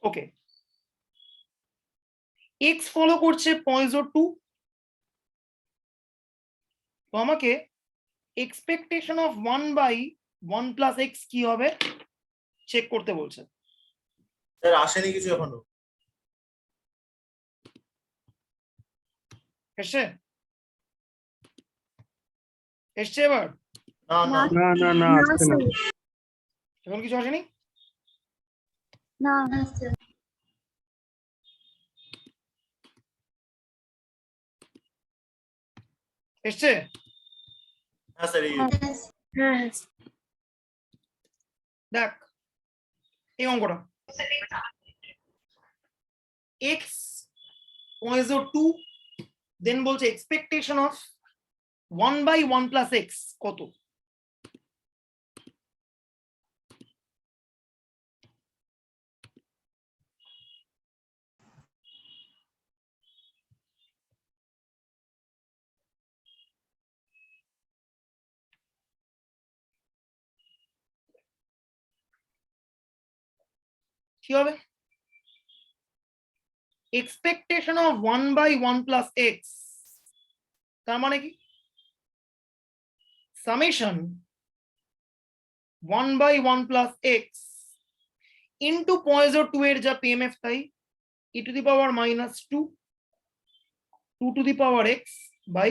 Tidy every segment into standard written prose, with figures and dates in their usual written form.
ওকে, x follow করছে 0.2, তো আমাকে এক্সপেকটেশন অফ 1/1 প্লাস এক্স কি হবে চেক করতে বলছে। স্যার আসেনি কিছু এখনো? এসছে এসছে এবার? না না না না না আসছে না। এখন কিছু আসেনি? না এসছে? হ্যাঁ স্যার হ্যাঁ দেখ এই অঙ্কটা, এক্স 0.2, দেন বলছে এক্সপেকটেশন অফ 1/1 প্লাস এক্স কত? কি হবে? এক্সপেকটেশন অফ 1/1 প্লাস এক্স, তার মানে কি সামেশন 1/1 প্লাস এক্স ইন্টু 0.2 এর যা পিএমএফ তাই e to the power -2 2 to the power X by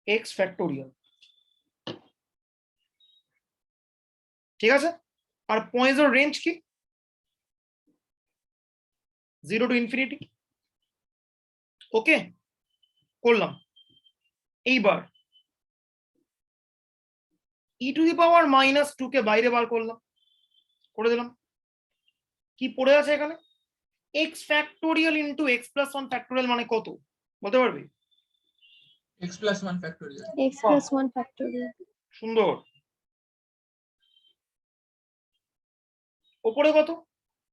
X factorial. ঠিক আছে? আর পয়েন্টসের রেঞ্জ কি? 0 টু ইনফিনিটি। ওকে, করলাম। এইবার ই টু দি পাওয়ার -2 কে বাইরে বার করলাম, করে দিলাম। কি পড়ে আছে এখানে? X factorial into x plus 1 factorial মানে কত বলতে পারবি? x plus 1 factorial. x plus 1 factorial সুন্দর। ওপরে কত?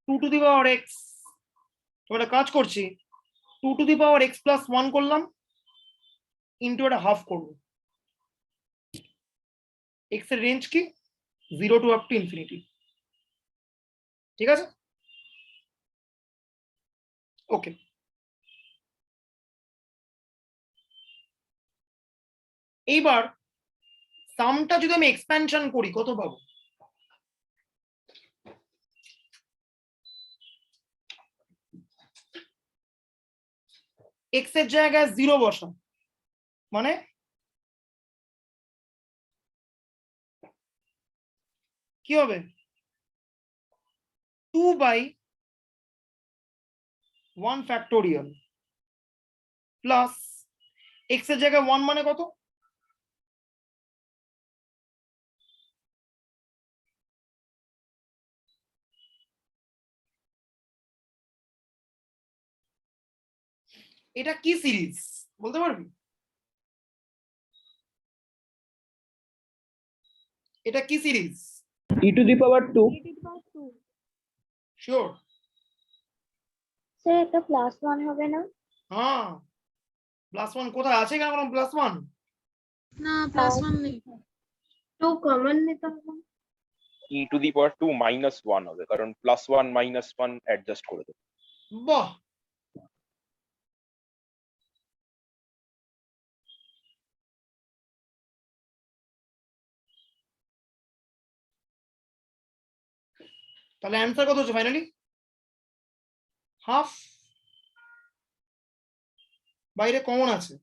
2 টু দি পাওয়ার এক্স। তোমরা কাজ করছি, 2 to the power x plus 1 করলাম, ইন্টু একটা হাফ করবো। এক্স এর রেঞ্জ কি? 0 টু আপ টু ইনফিনিটি। ঠিক আছে? ওকে, এইবার সামটা যদি আমি এক্সপ্যানশন করি কত পাবো? এক্স এর জায়গায় 0 বসাম, মানে কি হবে? 2/1 ফ্যাক্টোরিয়াল প্লাস এক্স এর জায়গায় 1 মানে কত? এটা কি সিরিজ বলতে পারবি? এটা কি series? e to the power 2 sure? Sir এটা +1 হবে না? হ্যাঁ, +1 কোথায় আছে? কেন কোনো +1? না +1 নেই, 2 কমন নিতে হবে। e to the power 2 -1 হবে, কারণ +1 -1 অ্যাডজাস্ট করে দেবে। বাহ, তাহলে অ্যান্সার কত হচ্ছে ফাইনালি? হাফ, বাইরে কমন আছে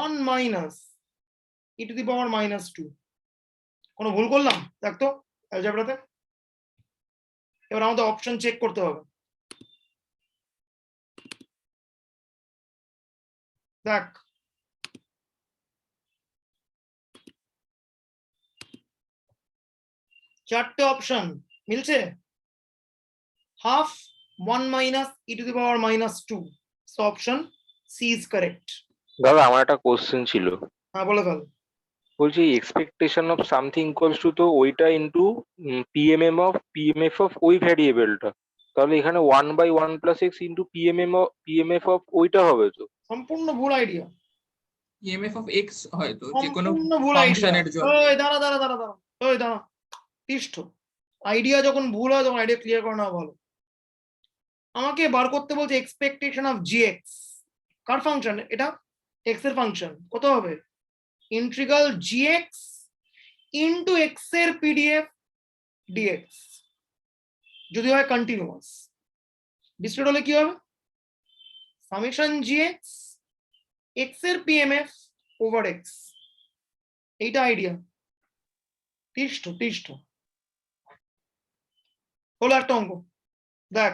1 minus E to the power -2। কোনো ভুল করলাম দেখ তো অ্যালজেব্রাতে? এবার আমাদের অপশন চেক করতে হবে। দেখ, চারটে অপশন মিলছে। Half, 1 minus E to the power -2, so option C is correct. দাদা আমার একটা কোশ্চেন ছিল, হ্যাঁ বলে ফেল। বলছি expectation of something equals to, তো ওইটা ইনটু পিএমএফ অফ ওই ভ্যারিয়েবলটা, তাহলে এখানে 1/1 plus x into PMF of ওইটা হবে তো? সম্পূর্ণ ভুল আইডিয়া, emf of x হয়তো যে কোনো সম্পূর্ণ ভুল আইডিয়া। ফাংশনের জন্য। ওই দাঁড়া দাঁড়া দাঁড়া দাঁড়া, ওই দাঁড়া তিষ্ঠ। আইডিয়া যখন ভুল হয় তখন আইডিয়া ক্লিয়ার করে না ভালো। আমাকে বার করতে বলছে expectation of GX, car function এটা? এক্স এর ফাংশন। কত হবে? ইন্টিগ্রাল জিএক্স ইনটু এক্স এর পিডিএফ ডিএক্স, যদি হয় কন্টিনিউয়াস। ডিসক্রিট হলে কি হবে? সামেশন জিএক্স এক্স এর পিএমএফ ওভার এক্স। এইটা আইডিয়া। তিষ্ঠ হলো একটা অঙ্ক। দেখ,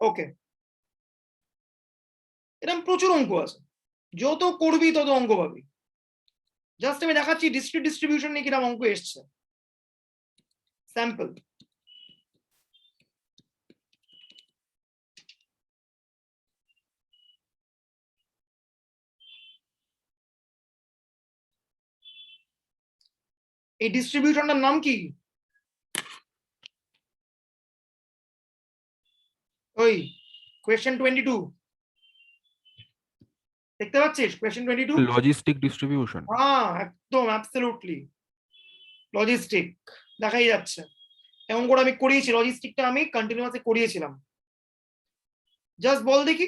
ওকে, এরকম প্রচুর অঙ্ক আছে, যত করবি তত অঙ্ক পাবি। জাস্ট আমি দেখাচ্ছি ডিসক্রিট ডিস্ট্রিবিউশন নিয়ে কিরকম অঙ্ক এসছে। স্যাম্পল, এই ডিস্ট্রিবিউশনটার নাম কি? ওই কোয়েশ্চেন 22 দেখতে পাচ্ছিস? Question 22 logistic distribution. হ্যাঁ একদম অ্যাবসলিউটলি লজিস্টিক দেখাই যাচ্ছে। এমন করে আমি করিয়েছি, লজিস্টিকটা আমি কন্টিনিউয়াসে করিয়েছিলাম। জাস্ট বল দেখি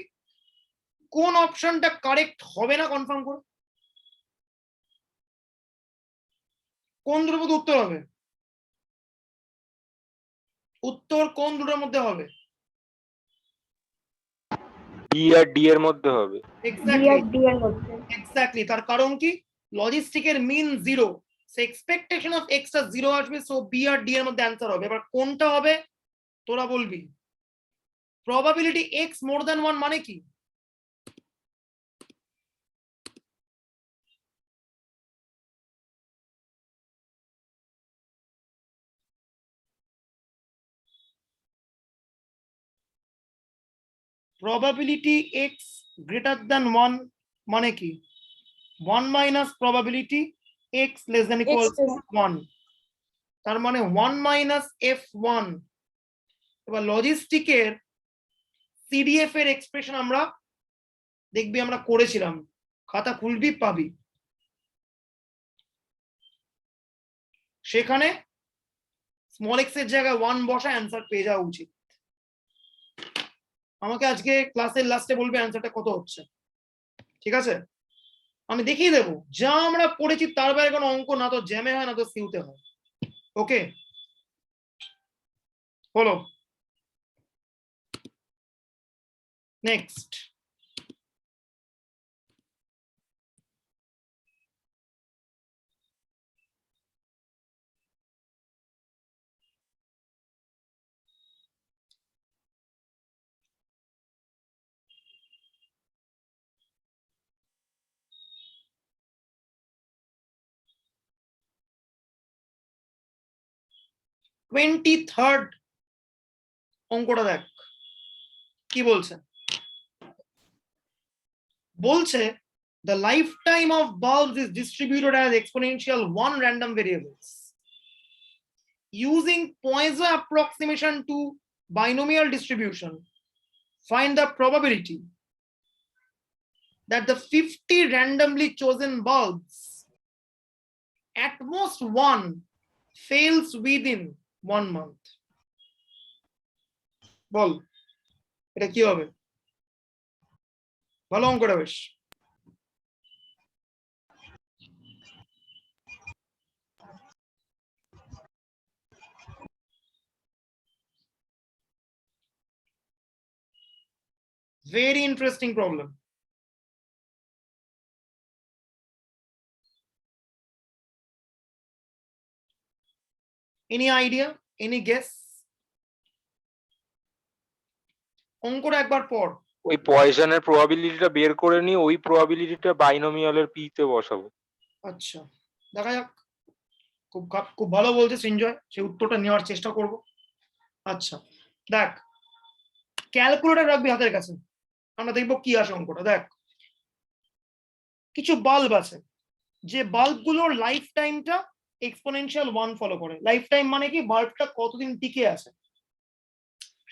কোন অপশনটা কারেক্ট হবে না, কনফার্ম করো। কোন দুটোর মধ্যে উত্তর হবে? উত্তর কোন দুটোর মধ্যে হবে? বি আর ডি এর মধ্যে হবে। এক্স্যাক্টলি। তার কারণ কি? লজিস্টিকের মিন 0, সো এক্সপেকটেশন অফ এক্স টা 0 আসবে, সো বি আর ডি এর মধ্যে অ্যান্সার হবে। এবার কোনটা হবে তোরা বলবি। প্রবাবিলিটি এক্স মোর দ্যান 1 মানে কি? প্রবাবিলিটি এক্স গ্রেটার দ্যান 1 মানে কি? 1 minus probability x less than equal two 1, তার মানে 1 মাইনাস f1। এবার লজিস্টিকের সিডিএফ এর এক্সপ্রেশন আমরা দেখবি আমরা করেছিলাম, খাতা খুলবি পাবি। সেখানে স্মল এক্স এর জায়গায় 1 বসা, অ্যান্সার পেয়ে যাওয়া উচিত। আমাকে আজকে ক্লাসের লাস্টে বলবে অ্যান্সারটা কত হচ্ছে, ঠিক আছে? আমি দেখিয়ে দেবো যা আমরা পড়েছি তার বাইরে কোনো অঙ্ক না তো জ্যামে হয় না তো সিউতে হয়। ওকে, হলো। নেক্সট, থার্ড অঙ্কটা দেখ কি বলছে। বলছে the lifetime of bulbs is distributed as exponential 1 random variables using Poisson approximation to binomial distribution. Find the probability that the 50 randomly chosen bulbs, at most one, fails within 1 month. বল এটা কি হবে? ভালো অঙ্কটা বেশ। Very interesting problem. Any idea? Any guess? অঙ্কটা একবার পড়। ওই পয়জনের প্রবাবিলিটিটা বের করে নিয়ে ওই প্রবাবিলিটিটা বাইনোমিয়ালের পি তে বসাবো। আচ্ছা দেখা যাক। খুব ভালো বলছে সঞ্জয়, সেই উত্তরটা নেওয়ার চেষ্টা করব। আচ্ছা দেখ, ক্যালকুলেটর রাখবি হাতের কাছে, আমরা দেখবো কি আসে অঙ্কটা। দেখ কিছু বাল্ব আছে, যে বাল্বগুলোর লাইফ টাইমটা এক্সপোনেনশিয়াল 1 ফলো করে। লাইফ টাইম মানে কি? বাল্বটা কতদিন টিকে আছে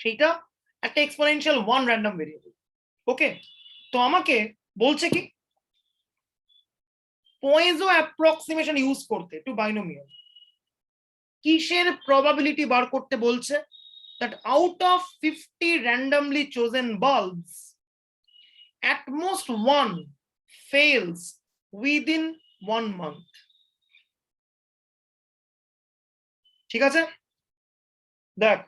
সেইটা একটা এক্সপোনেনশিয়াল 1 র্যান্ডম ভেরিয়েবল। ওকে, তো আমাকে বলছে কি পয়েজো অ্যাপ্রক্সিমেশন ইউজ করতে টু বাইনোমিয়াল। কিসের প্রবাবিলিটি বার করতে বলছে? that out of 50 randomly chosen bulbs at most one fails within 1 month. ঠিক আছে, দেখ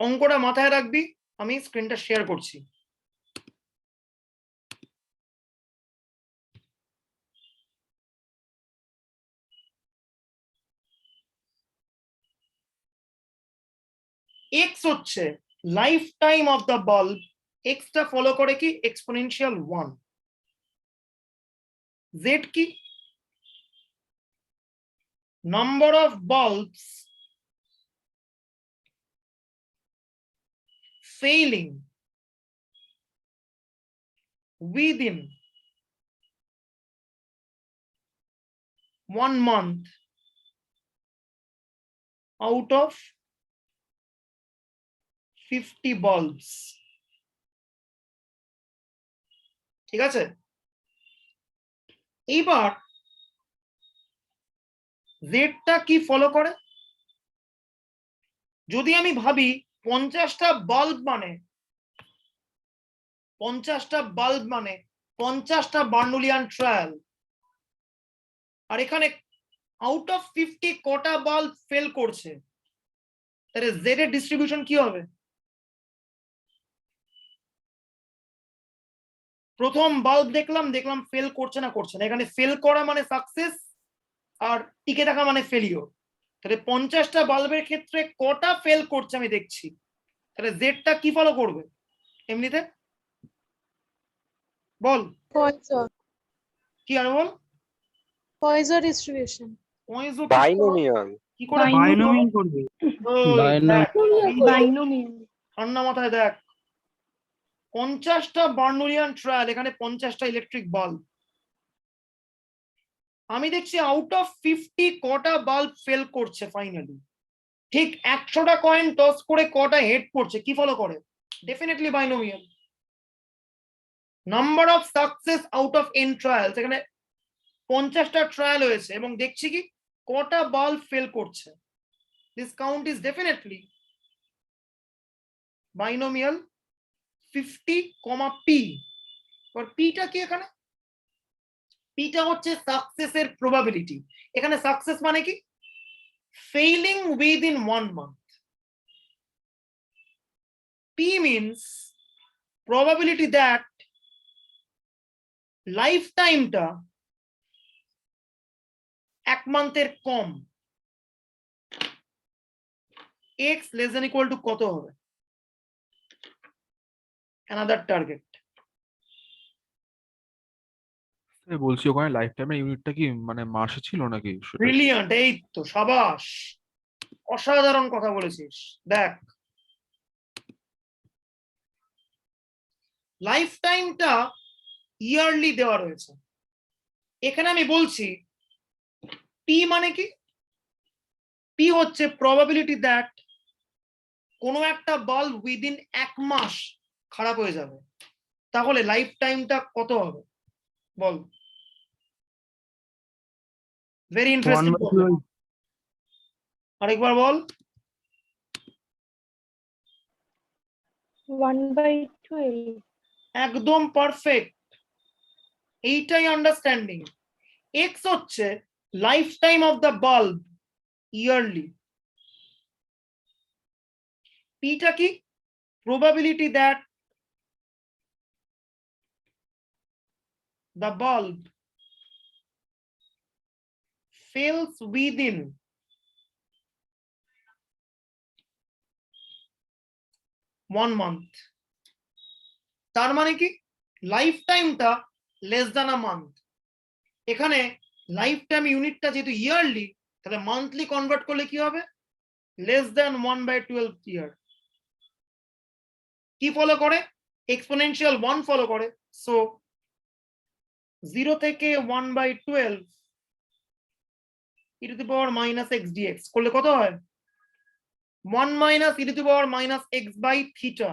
অঙ্কটা মাথায় রাখবি, আমি স্ক্রিনটা শেয়ার করছি। এক্স হচ্ছে life time of the bulb, extra follow করে কি এক্সপোনেনশিয়াল 1, জেড কি number of bulbs failing within 1 month out of 50 bulbs. ঠিক আছে, এইবার জেডটা কি ফলো করে? যদি আমি ভাবি 50টা বাল্ব মানে 50টা বার্নুলিয়ান ট্রায়াল, আর এখানে আউট অফ 50 কটা বাল্ব ফেল করছে, তাহলে জেড এর ডিস্ট্রিবিউশন কি হবে? প্রথম বাল্ব দেখলাম ফেল করছে না এখানে ফেল করা মানে সাকসেস আর টিকে থাকা মানে ফেলিওর। তাহলে 50টা বাল্বের ক্ষেত্রে কটা ফেল করছে আমি দেখছি, তাহলে জেডটা কি ফলো করবে এমনিতে? বল কি আর বল? Poisson distribution. বাইনোমিয়াল। কি করে বাইনোমিয়াল করবে। বাইনোমিয়াল। ঠান্ডা মাথায় দেখ, 50টা বার্নুলিয়ান ট্রায়াল, এখানে 50টা ইলেকট্রিক বাল্ব, আমি দেখছি আউট অফ 50 কটা বাল্ব ফেল করছে ফাইনালি। ঠিক 100টা কয়েন টস করে কটা হেড করছে, কি ফলো করে? Definitely binomial. Number of success out of n trials, এখানে 50টা ট্রায়াল হয়েছে এবং দেখছি কি কটা বাল্ব ফেল করছে, this count is definitely binomial 50, p। আর পিটা কি এখানে? পিটা হচ্ছে সাকসেসের প্রবাবিলিটি। এখানে সাকসেস মানে কি? Failing within 1 month। P means probability that লাইফটাইমটা 1 মান্থের কম। x less than equal to কত হবে? another target। বলছি ওখানে লাইফ টাইমের ইউনিটটা কি মানে মাসে ছিল নাকি? ব্রিলিয়ান্ট, এই তো সাবাস, অসাধারণ কথা বলেছিস। দেখ লাইফ টাইমটা ইয়ারলি দেওয়া রয়েছে, এখানে আমি বলছি পি মানে কি? পি হচ্ছে প্রবাবিলিটি দ্যাট কোনো একটা বাল্ব উইদিন 1 মাস খারাপ হয়ে যাবে, তাহলে লাইফ টাইমটা কত হবে বল? Very interesting. আরেকবার বল। 1/12। একদম পারফেক্ট, এইটাই আন্ডারস্ট্যান্ডিং। এক্স হচ্ছে life time of the bulb yearly, পিটা কি? Probability that the bulb fails within 1 month। তার মানে কি লাইফ টাইমটা লেস দ্যান আ মান্থ। এখানে লাইফ টাইম ইউনিটটা যেহেতু ইয়ারলি, তাহলে মান্থলি কনভার্ট করলে কি হবে? লেস দ্যান 1/12 ইয়ার। কি ফলো করে? এক্সপোনেনশিয়াল 1 ফলো করে। সো 0 থেকে 1/12 e to the power minus x dx করলে কত হয়? 1 minus e to the power minus x by theta,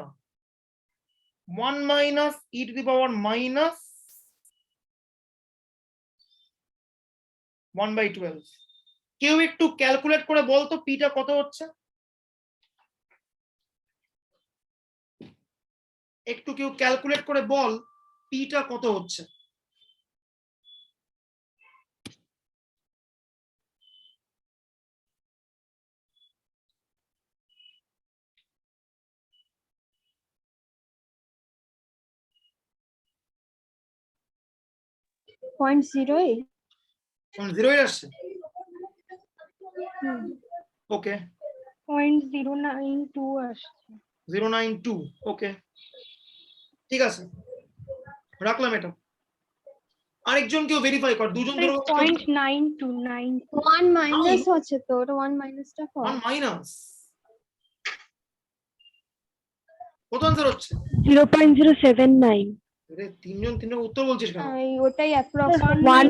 1 minus e to the power minus 1/12। কেউ একটু ক্যালকুলেট করে বলতো পিটা কত হচ্ছে? একটু কেউ ক্যালকুলেট করে বল পিটা কত হচ্ছে? পয়েন্ট 08। 0 আসছে। ওকে, 0.092 আসছে। 092। ওকে, ঠিক আছে, রাখলাম এটা। আরেকজন কেউ ভেরিফাই কর, দুজন ধরে 0.929। 1 মাইনাস আছে তো, ওটা 1 মাইনাসটা কর। 1 মাইনাস কত আনসার হচ্ছে? 0.079। আরে তিনজন উত্তর বলছিস কেন? ওটাই অ্যাপ্রক্স 1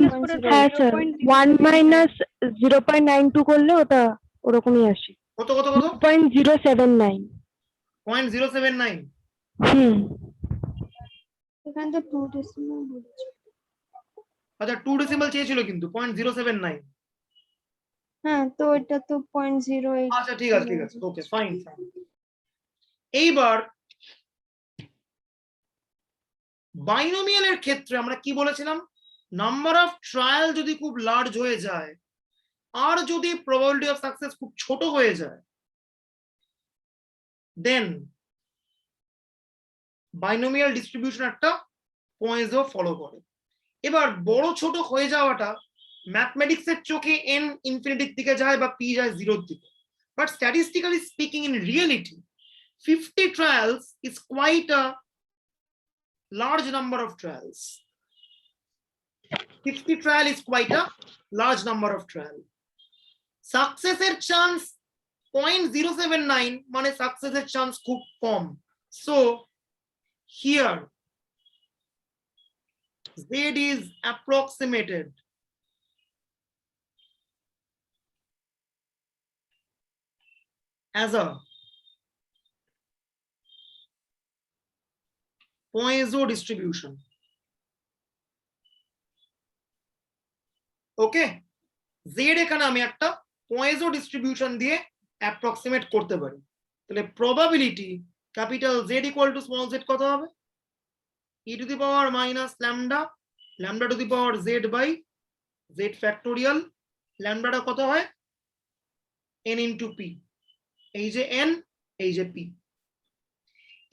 হ্যাঁ স্যার 1 মাইনাস 0.92 করলে ওটা ওরকমই আসে। কত কত কত? 0.079। 0.079। এখানে তো 2 ডেসিমাল বলছে। আচ্ছা 2 ডেসিমাল চেয়েছিল কিন্তু 0.079। হ্যাঁ তো এটা তো 0.08। আচ্ছা ঠিক আছে ঠিক আছে, ওকে ফাইন। এইবার বাইনোমিয়ালের ক্ষেত্রে আমরা কি বলেছিলাম? নাম্বার অফ ট্রায়াল যদি খুব লার্জ হয়ে যায় আর যদি প্রবাবিলিটি অফ সাকসেস খুব ছোট হয়ে যায়, দেন বাইনোমিয়াল ডিস্ট্রিবিউশন একটা পয়েন্টও ফলো করে। এবার বড় ছোট হয়ে যাওয়াটা ম্যাথমেটিক্স এর চোখে n ইনফিনিটির দিকে যায় বা p যায় 0 এর দিকে, but statistically speaking in reality 50 trials is quite a large number of trials. 50 trial is quite a large number of trial. Success এর চান্স 0.079 মানে সাকসেস এর চান্স খুব কম। So here Z is approximated as a Poisson distribution. Okay, Z এখানে আমি একটা Poisson distribution দিয়ে approximate করতে পারি। তাহলে probability capital Z equal to small z কত হবে? e to the power minus lambda, lambda to the power z by z factorial. ল্যামডাটা কত হয়? n into p। এই যে n, এই যে p।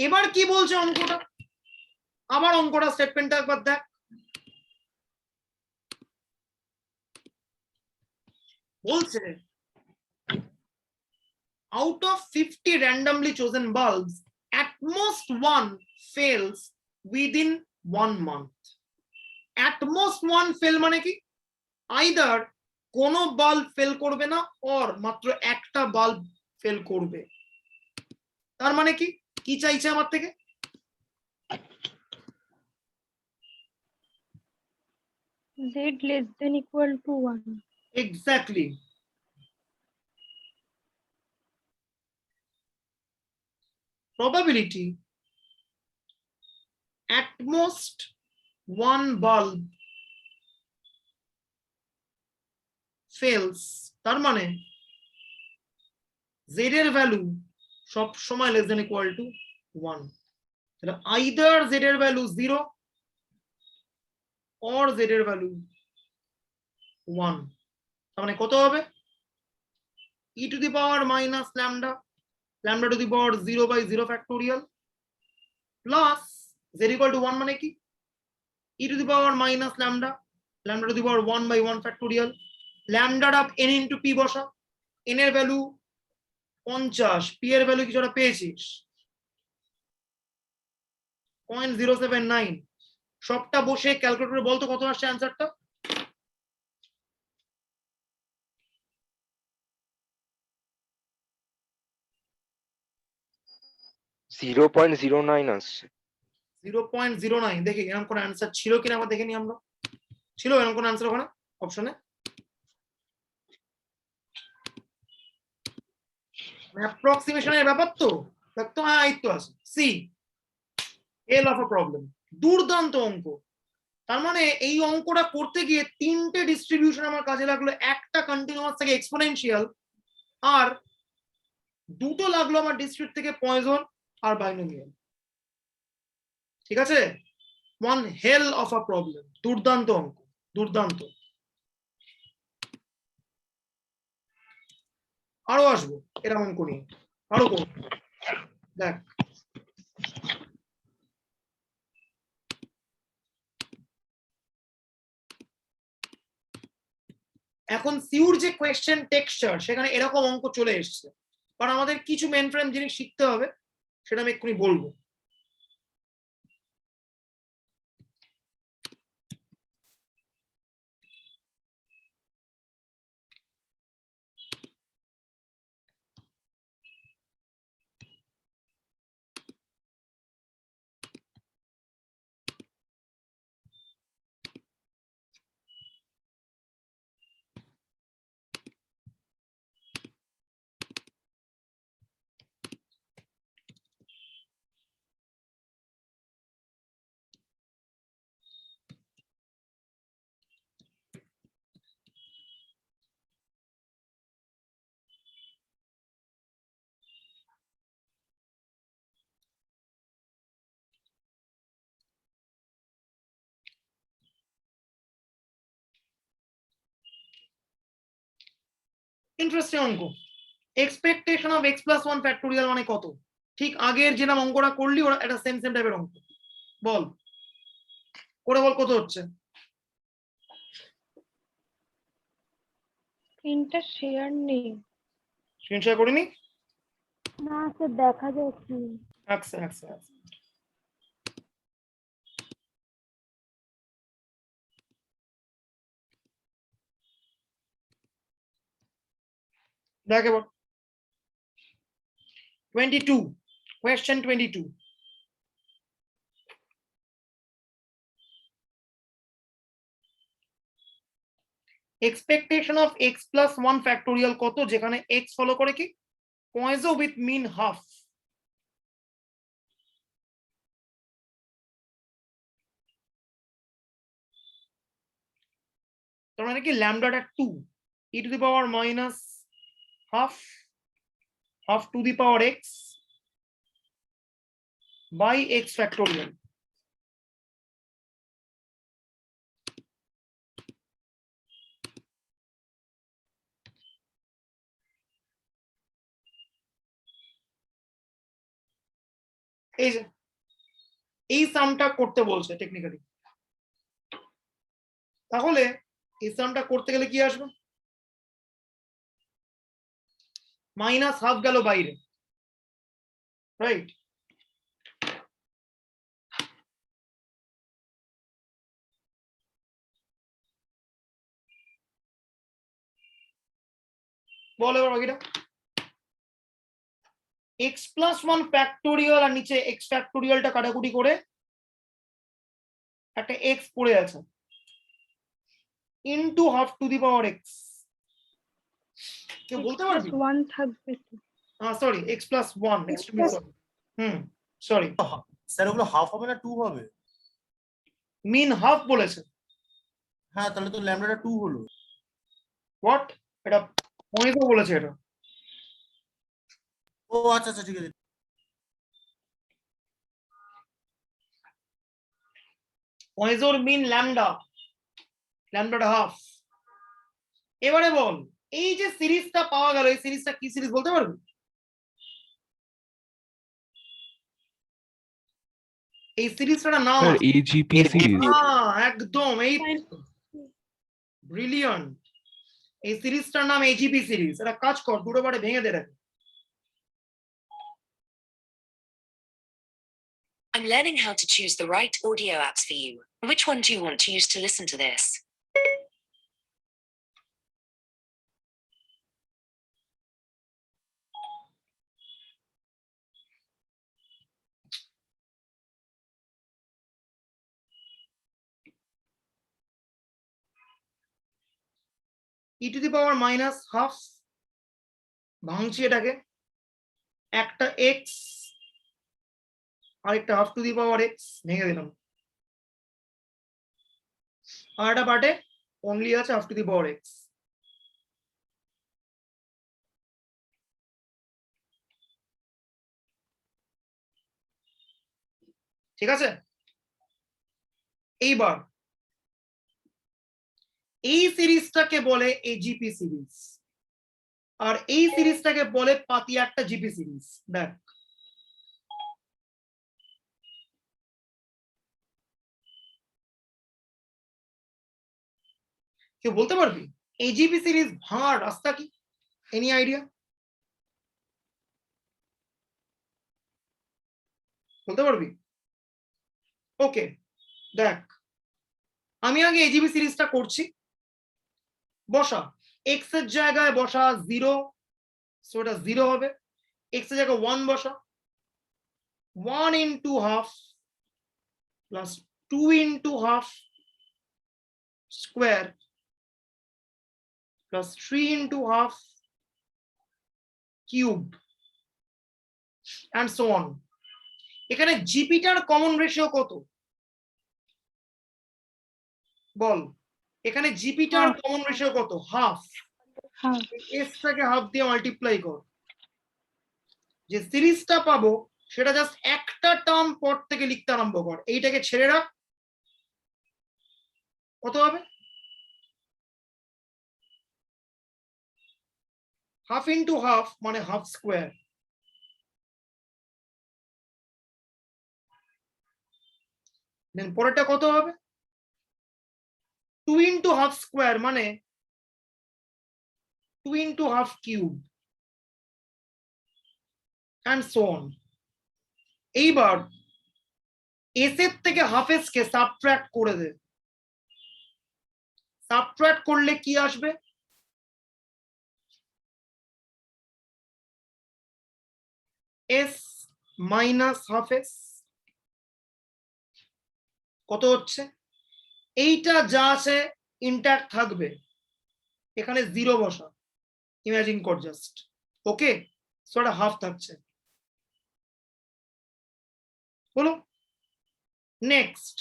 এবার কি বলছে অঙ্কটা? আবার অঙ্কটা স্টেটমেন্টটা একবার দেখ। বলছে out of 50 randomly chosen bulbs, at most one fails within 1 month. At most one fail মানে কি? Either কোনো বাল্ব ফেল করবে না or মাত্র একটা বাল্ব ফেল করবে। তার মানে কি কি চাইছে আমার থেকে? Z less than equal to 1. Exactly. Probability at most one bulb fails, তার মানে z এর ভ্যালু সব সময় less than equal to 1। তাহলে either z এর ভ্যালু 0 or z এর ভ্যালু 1। তার মানে কত হবে? e to the power minus lambda, lambda to the power 0 by 0 factorial plus z equal to 1 মানে কি? e to the power minus lambda, lambda to the power 1 by 1 factorial, lambda of n into p বসা, n এর value 50, p এর value কিছুটা পেয়েছিস 0.079। সবটা বসে ক্যালকুলেটরে বলতো কত আসছে অ্যানসারটা? .09 আসছে। 0.09। দেখি এরকম কোন অ্যানসার ছিল কিনা আবার দেখে নি আমরা। ছিল এরকম কোন অ্যানসার ওখানে অপশনে? অ্যাপ্রক্সিমেশনের ব্যাপার তো দেখতো। হ্যাঁ এই তো আছে C L of a problem. দুর্দান্ত অঙ্ক। তার মানে এই অঙ্কটা করতে গিয়ে তিনটে ডিস্ট্রিবিউশন আমার কাজে লাগলো, একটা কন্টিনিউয়াস থেকে এক্সপোনেনশিয়াল, আর দুটো লাগলো আমার ডিসক্রিট থেকে পয়জন আর বাইনোমিয়াল। ঠিক আছে, one hell of a problem, দুর্দান্ত অঙ্ক, দুর্দান্ত। আরো আসবো এরকম অঙ্ক নিয়ে, আরো করবো। দেখ এখন সিউর যে কোয়েশ্চেন টেক্সচার, সেখানে এরকম অঙ্ক চলে এসছে, কারণ আমাদের কিছু মেন ফ্রেম জিনিস শিখতে হবে, সেটা আমি এক্ষুনি বলবো। ইন্টারেস্টিং অঙ্ক। Expectation of x plus 1 factorial মানে কত? ঠিক আগের যেরকম অঙ্কটা করলি ওরা একটা সেম সেম টাইপের অঙ্ক। বল করে বল কত হচ্ছে? স্ক্রিনটা শেয়ার নেই। স্ক্রিন শেয়ার করিনি? না স্যার দেখা যাচ্ছে না। আচ্ছা আচ্ছা আচ্ছা, দেখ এবার 22, question 22. Expectation of x plus 1 factorial কত, যেখানে x ফলো করে কি পয়েজো উইথ মিন হাফ। তার মানে কি ল্যামডাটা 2 e to the power minus half half to the power x by x factorial. এই যে এই সামটা করতে বলছে টেকনিক্যালি, তাহলে এই সামটা করতে গেলে কি আসবে? মাইনাস হাফ গেল বাইরে, রাইট? বল এবার বাকিটা। x প্লাস 1 ফ্যাক্টোরিয়াল আর নিচে x ফ্যাক্টোরিয়ালটা কাটাকুটি করে একটা x পড়ে আছে, into half to the power x। কেউ বলতে পারবি? 1 থাকবে তো। Sorry x plus 1, extremely sorry. Sorry, sir ওগুলো হাফ হবে না 2 হবে? মিন হাফ বলেছে। হ্যাঁ তাহলে তো ল্যামডাটা 2 হলো। হোয়াট? এটা পয়েজো বলেছে এটা। ও আচ্ছা আচ্ছা ঠিক আছে। পয়েজোর মিন ল্যামডা, ল্যামডাটা হাফ। এবারে বল এই যে সিরিজটা পাওয়া গেল, এই সিরিজটা কি সিরিজ বলতে পারবি? এই সিরিজটার নাম স্যার আছে এজিপি সিরিজ। একদম, এই ব্রিলিয়ান্ট। এই সিরিজটার নাম এজিপি সিরিজ। এটা কাজ কর, দুটো বারে ভেঙে দে। I'm learning how to choose the right audio apps for you. Which one do you want to use to listen to this? e to the power minus half, ভাঙছি এটাকে, একটা x আর একটা half to the power x, ভেঙে দিলাম। আর একটা পার্টে অনলি আছে half to the power x. ঠিক আছে, এইবার এই সিরিজটাকে বলে এজিপি সিরিজ, আর এই সিরিজটাকে বলে পাতি একটা জিপি সিরিজ। দেখ কেউ বলতে পারবি এজিপি সিরিজ ভাঙার রাস্তা কি? Any idea? বলতে পারবি? ওকে, দেখ আমি আগে এজিবি সিরিজটা করছি। বসা এক্স এর জায়গায় বসা 0, সো এটা 0 হবে। এক্স এর জায়গায় 1 বসা, 1 into half plus 2 into half square plus 3 into half cube and so on. এখানে জিপিটার কমন রেশিও কত বল? এখানে জিপিটার কমন রেশিও কত? হাফ। এসটাকে হাফ দিয়ে মাল্টিপ্লাই কর, যে সিরিজটা পাবো সেটা জাস্ট একটা টার্ম পর থেকে লিখতে আরম্ভ কর। এইটাকে ছেড়ে রাখ, কত হবে? হাফ ইন্টু হাফ মানে হাফ স্কোয়ার, দেন পরেরটা কত হবে? 2 ইন্টু হাফ স্কোয়ার মানে 2 into half cube and so on. এইবার এস এর থেকে হাফ এস কে সাবট্রাক্ট করে দে। সাবট্রাক্ট করলে কি আসবে? এস মাইনাস হাফ এস কত হচ্ছে? এইটা যা আছে ইনট্যাক্ট থাকবে, এখানে 0 বসা, ইমাজিন কর জাস্ট। ওকে, সো এটা হাফ থাকছে। বলো নেক্সট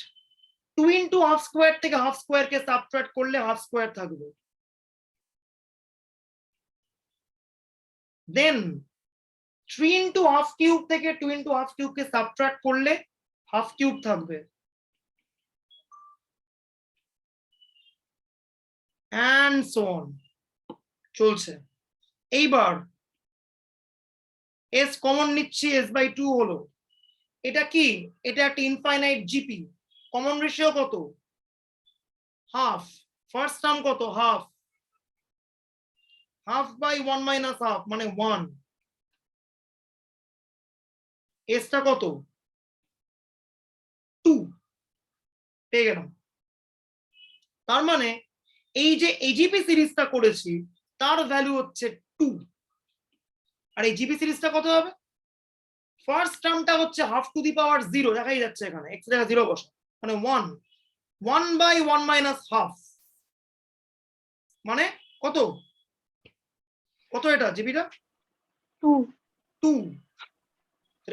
2 ইন্টু হাফ স্কোয়ার থেকে হাফ স্কোয়ার কে সাবট্রাক্ট করলে হাফ স্কোয়ার থাকবে, দেন 3 ইন্টু হাফ কিউব থেকে 2 ইন্টু হাফ কিউব কে সাবট্রাক্ট করলে হাফ কিউব থাকবে, and so on চলছে। এইবার এস কমন নিচ্ছি, এস বাই 2 হলো। এটা কি? এটা একটা ইনফাইনাইট জিপি। কমন রেশিও কত? হাফ। ফার্স্ট টার্ম কত? Half. Half by 1 minus half মানে 1। এসটা কত? 2 পেয়ে গেলাম। তার মানে এই যে এজিপি সিরিজটা করেছি তার ভ্যালু হচ্ছে 2, আর এই জিপি সিরিজটা কত হবে? ফার্স্ট টার্মটা হচ্ছে হাফ টু দি পাওয়ার 0, দেখাই যাচ্ছে এখানে এক্স এর জায়গায় 0 বসা মানে 1। 1 বাই 1 মাইনাস হাফ মানে কত? কত এটা জিপিটা? 2।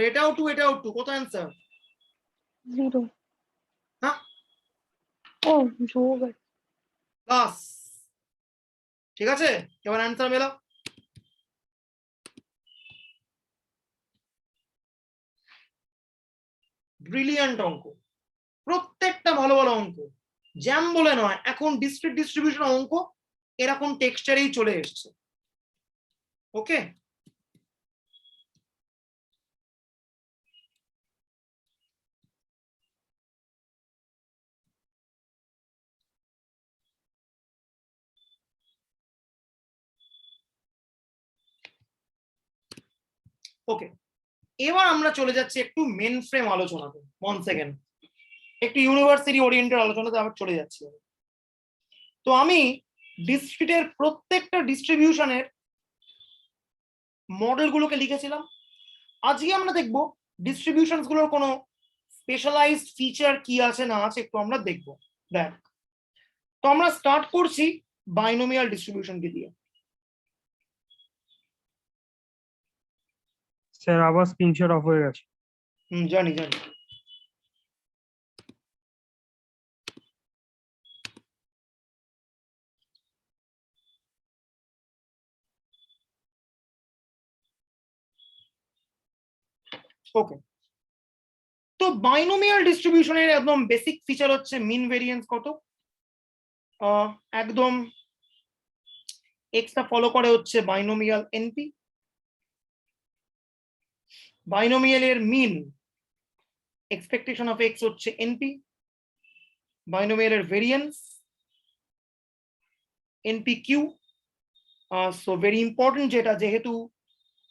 এটাও 2, এটাও 2, কত অ্যান্সার? 0 হ্যাঁ ও যোগ প্লাস। ঠিক আছে, এবার অ্যান্সার মেলা। ব্রিলিয়ান্ট অঙ্ক, প্রত্যেকটা ভালো ভালো অঙ্ক, জ্যাম বলে নয়, এখন ডিসক্রিট ডিস্ট্রিবিউশন অঙ্ক এরকম টেক্সচারেই চলে এসছে। ওকে, ওকে এবার আমরা চলে যাচ্ছি একটু মেন ফ্রেম আলোচনাতে। 1 সেকেন্ড, একটু ইউনিভার্সিটি ওরিয়েন্টেড আলোচনাতে আবার চলে যাচ্ছি। তো আমি ডিসক্রিটের প্রত্যেকটা ডিস্ট্রিবিউশনের মডেলগুলোকে লিখেছিলাম। আজকে আমরা দেখব ডিস্ট্রিবিউশনস গুলোর কোনো স্পেশালাইজড ফিচার কি আছে না আছে একটু আমরা দেখব। দেখ, তো আমরা স্টার্ট করছি বাইনোমিয়াল ডিস্ট্রিবিউশনকে দিয়ে। স্যার আবার স্ক্রিনশট অফ হয়ে গেছে। জানি জানি। ওকে, তো বাইনোমিয়াল ডিস্ট্রিবিউশনের একদম বেসিক ফিচার হচ্ছে মিন ভেরিয়েন্স কত, একদম এক্সটা ফলো করে হচ্ছে বাইনোমিয়াল এনপি, বাইনোমিয়ালের মিন এক্সপেকটেশন অফ এক্স হচ্ছে এনপি, বাইনোমিয়ালের variance n p q. So very important, যেটা যেহেতু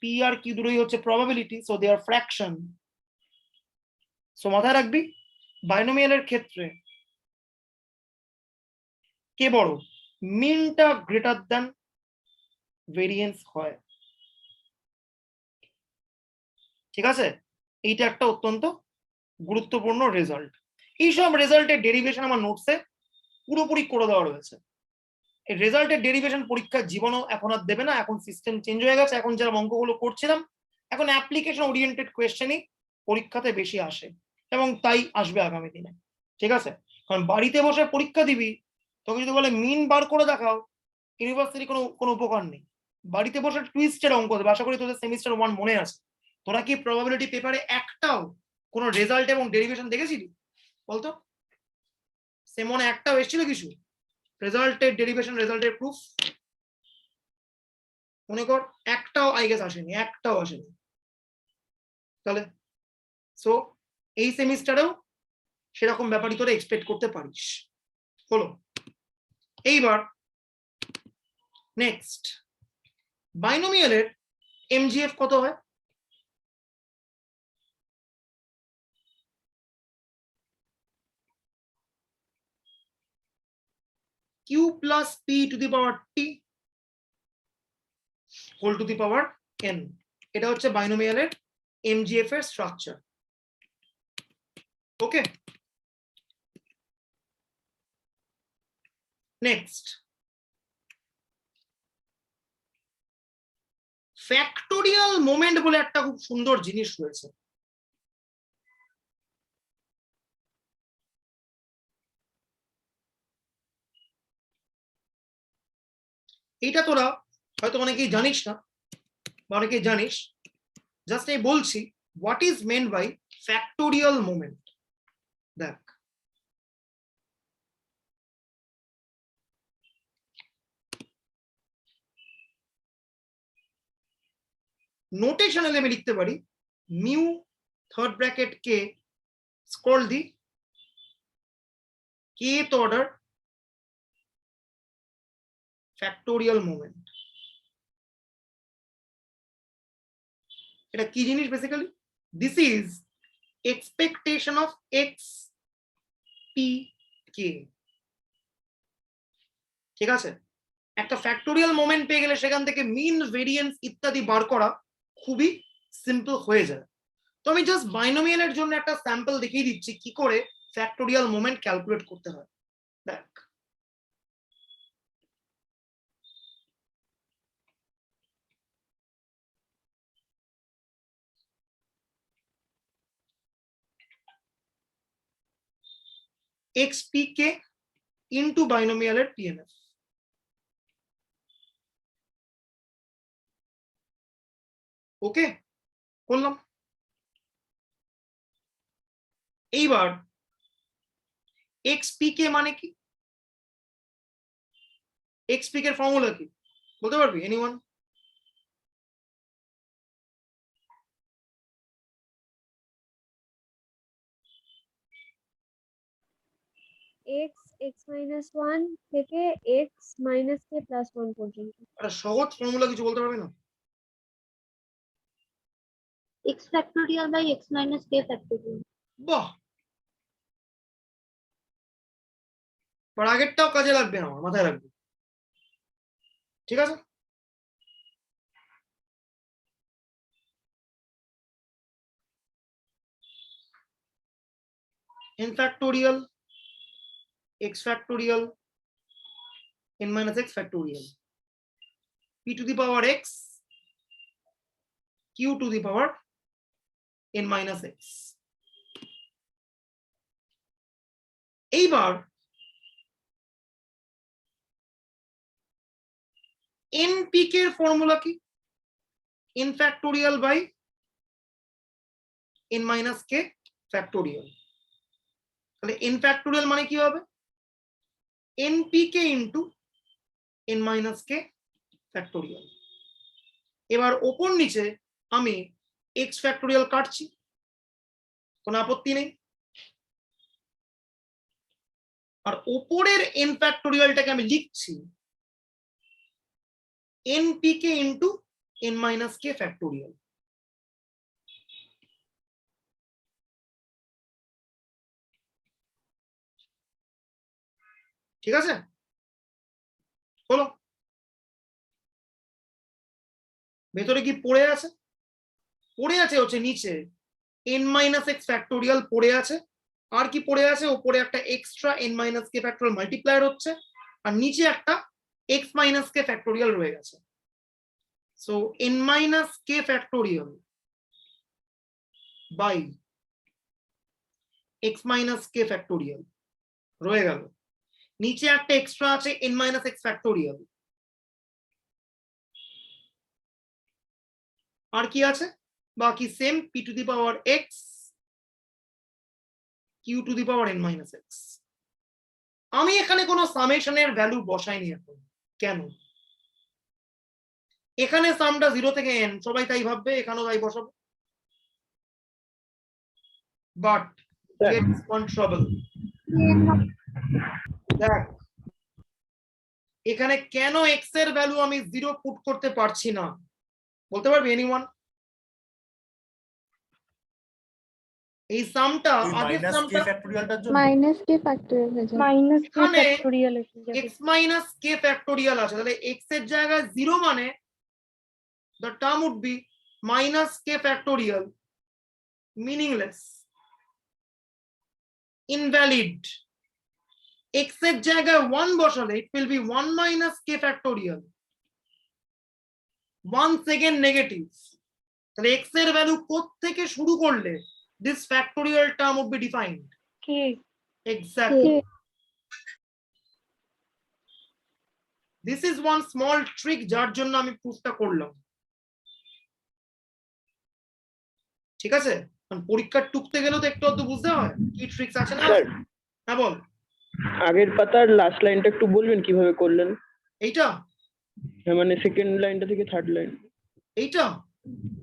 পি আর কিউ দুটোই হচ্ছে probability, so they are fraction. So মাথায় রাখবি বাইনোমিয়ালের ক্ষেত্রে কে বড়, মিনটা গ্রেটার দ্যান ভেরিয়েন্স হয়, ঠিক আছে? এইটা একটা অত্যন্ত গুরুত্বপূর্ণ রেজাল্ট। এইসব রেজাল্টের ডেরিভেশন আমার নোটসে পুরোপুরি করে দেওয়া রয়েছে। এই রেজাল্টের ডেরিভেশন পরীক্ষার জীবনও এখন আর দেবে না, এখন সিস্টেম চেঞ্জ হয়ে গেছে। এখন যারা অঙ্কগুলো করছিলাম, এখন অ্যাপ্লিকেশন ওরিয়েন্টেড কোয়েশ্চেনই পরীক্ষাতে বেশি আসে, এবং তাই আসবে আগামী দিনে, ঠিক আছে? কারণ বাড়িতে বসে পরীক্ষা দিবি, তোকে যদি বলে মিন বার করে দেখাও, ইউনিভার্সিটি কোনো উপকার নেই। বাড়িতে বসে টুইস্টের অঙ্ক দেবে। আশা করি তোদের সেমিস্টার 1 মনে আছে। তোরা কি প্রবাবিলিটি পেপারে একটাও কোনো রেজাল্ট এবং ডেরিভেশন দেখেছিলি বলতো? সেমনে একটাও এসেছিল কিছু রেজাল্টের ডেরিভেশন, রেজাল্টের প্রুফ? মনে কর একটাও আই গেস আসেনি, একটাও আসেনি। তাহলে সো এই সেমিস্টারেও সেরকম ব্যাপারই তোরা এক্সপেক্ট করতে পারিস। হলো, এইবার নেক্সট, বাইনোমিয়ালের এমজিএফ কত হয়? q plus p to the power t whole to the power n, এটা হচ্ছে বাইনোমিয়ালের এমজিএফ এর স্ট্রাকচার। ওকে, নেক্সট, ফ্যাক্টোরিয়াল মোমেন্ট বলে একটা খুব সুন্দর জিনিস রয়েছে। এইটা তোরা হয়তো অনেকেই জানিস না, বা অনেকেই জানিস। জাস্ট এই বলছি what is meant by factorial moment. দেখ, নোটেশনালি আমি লিখতে পারি মিউ থার্ড ব্র্যাকেট কে scroll the kth order factorial moment। এটা কি জিনিস বেসিক্যালি? This is expectation of X P K, ঠিক আছে? একটা ফ্যাক্টোরিয়াল মোমেন্ট পেয়ে গেলে সেখান থেকে মিন, ভেরিয়েন্স ইত্যাদি বার করা খুবই সিম্পল হয়ে যায়। তো আমি জাস্ট বাইনোমিয়ালের জন্য একটা স্যাম্পল দেখিয়ে দিচ্ছি কি করে ফ্যাক্টোরিয়াল মোমেন্ট ক্যালকুলেট করতে হয়। দেখ, xpk ইন্টু বাইনোমিয়ালের পিএমএফ। ওকে, করলাম। এইবার xpk মানে কি? xpk এর ফর্মুলা কি বলতে পারবি এনিওয়ান? x x minus 1 থেকে x minus k plus 1 পর্যন্ত। একটা সহজ ফর্মুলা কিছু বলতে পারবি না? x factorial by x minus k factorial। বাহ, পর আগেরটাও কাজে লাগবে, আমার মাথায় রাখবি, ঠিক আছে? n factorial x factorial n minus x factorial p to the power x q to the power n minus x। এইবার npk এর ফর্মুলা কি? n factorial by n minus K factorial. তাহলে n ফ্যাক্টোরিয়াল মানে কি হবে? npk into n minus K factorial. এবার ওপর নিচে আমি x ফ্যাক্টোরিয়াল কাটছি, কোনো আপত্তি নেই। আর ওপরের n ফ্যাক্টোরিয়ালটাকে আমি লিখছি npk into n minus K factorial. ঠিক আছে, হলো? ভেতরে কি পড়ে আছে? পড়ে আছে হচ্ছে নিচে n মাইনাস এক্স ফ্যাক্টোরিয়াল পড়ে আছে। আর কি পড়ে আছে? ওপরে একটা extra n minus K factorial multiplier হচ্ছে, আর নিচে একটা x মাইনাস কে ফ্যাক্টোরিয়াল রয়ে গেছে। So n minus K factorial by x minus K factorial রয়ে গেল। নিচে একটা এক্সট্রা আছে n মাইনাস এক্স ফ্যাক্টোরিয়াল। আর কি আছে বাকি? Same p to the power x q to the power n minus x। আমি এখানে কোনো সামেশনের ভ্যালু বসাইনি এখন। কেন? এখানে সামটা 0 থেকে n, সবাই তাই ভাববে, এখানেও তাই বসাবো। But gets one trouble. দেখ এখানে কেন x এর ভ্যালু আমি 0 পুট করতে পারছি না বলতে পারবে এনিওয়ান? এই সামটা আগের সামটা ফ্যাক্টোরিয়ালটার জন্য মাইনাস কে ফ্যাক্টোরিয়াল হয়ে যায়, মাইনাস কে এখানে ফ্যাক্টোরিয়াল এসে যাবে। x মাইনাস কে ফ্যাক্টোরিয়াল আছে, তাহলে x এর জায়গায় 0 মানে the term would be minus k factorial, meaningless, invalid. x এর জায়গায় 1 বসালে it will be 1 minus k factorial, 1 second negative. তাহলে x এর ভ্যালু কোথা থেকে শুরু করলে this factorial term would be defined? K Exactly. This is one small trick যার জন্য আমি প্রুফটা করলাম। ঠিক আছে, কারণ পরীক্ষার টুকতে গেলেও তো একটু অত বুঝতে হয় কি ট্রিক্স আছে না। হ্যাঁ বল। আগের পাতার লাস্ট লাইনটা একটু বলবেন কিভাবে করলেন? এইটা? হ্যাঁ, মানে সেকেন্ড লাইনটা থেকে থার্ড লাইন। এইটা?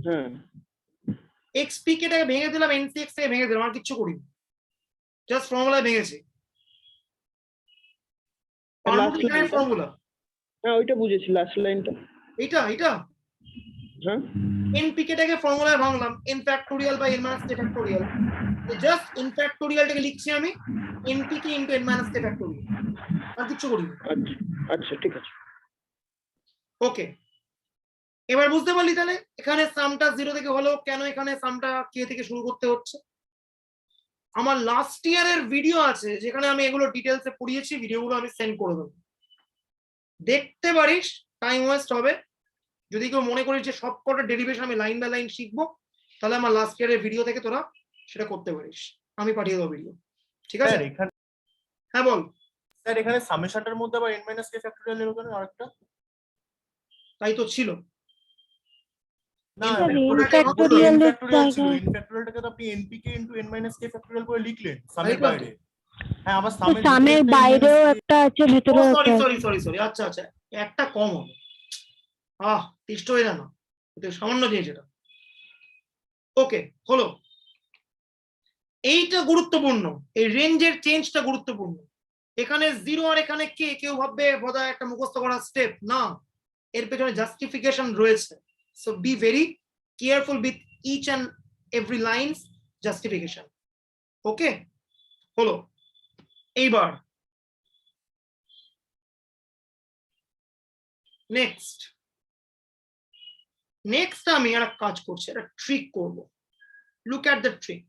হ্যাঁ, xpk টাকে ভেঙে দিলাম, ncx থেকে ভেঙে দিলাম, আর কিচ্ছু করিনি, জাস্ট ফর্মুলায় ভেঙেছি। পারমুটেশনের ফর্মুলা। হ্যাঁ ওইটা বুঝেছি, লাস্ট লাইনটা। এইটা? এইটা? হ্যাঁ, npk টাকে ফর্মুলায় ভাঙলাম n ফ্যাক্টোরিয়াল বাই n মাইনাস k ফ্যাক্টোরিয়াল। জাস্ট n ফ্যাক্টোরিয়ালটাকে লিখছি আমি npk ইনটু n মাইনাস k ফ্যাক্টোরিয়াল, আর কিচ্ছু করিনি। আচ্ছা আচ্ছা ঠিক আছে। ওকে, এবার বুঝতে পারলি তাহলে এখানে সামটা 0 থেকে হলো কেন, এখানে সামটা k থেকে শুরু করতে হচ্ছে। আমার লাস্ট ইয়ারের ভিডিও আছে যেখানে আমি এগুলো ডিটেলসে পড়িয়েছি, ভিডিওগুলো আমি সেন্ড করে দেবো, দেখতে পারিস, টাইম ওয়েস্ট হবে। যদি কেউ মনে করিস যে সবকটা ডেরিভেশন আমি লাইন বাই লাইন শিখবো, তাহলে আমার লাস্ট ইয়ারের ভিডিও থেকে তোরা সেটা করতে পারিস, আমি পাঠিয়ে দেবো ভিডিও। ঠিক আছে? স্যার এখানে হ্যাঁ বল। স্যার এখানে সামেশনটার মধ্যে আবার n মাইনাস কে ফ্যাক্টোরিয়াল এর ওখানে আরেকটা। তাই তো ছিল না, স্যার, n ওটাকে factorial এর factorial ছিল, জায়গায়- n ফ্যাক্টোরিয়ালটাকে তো আপনি npk into n minus K factorial করে লিখলেন সামের তাই তো। বাইরে। হ্যাঁ, আবার তো সামের সামের বাইরেও একটা আছে, ভেতরেও সরি একটা সরি সরি সরি, আচ্ছা আচ্ছা, একটা কম হবে। তিষ্ট হয়ে জানো, এটা সামান্য জিনিস এটা। ওকে, হলো। এইটা গুরুত্বপূর্ণ, এই রেঞ্জের চেঞ্জটা গুরুত্বপূর্ণ। এখানে 0 আর এখানে কে, কেউ ভাববে বোধহয় একটা মুখস্থ করার স্টেপ, না, এর পেছনে জাস্টিফিকেশন রয়েছে। So be very careful with each and every lines justification. Okay, হলো। এইবার নেক্সট আমি একটা কাজ করছি, একটা ট্রিক করব। Look at the trick.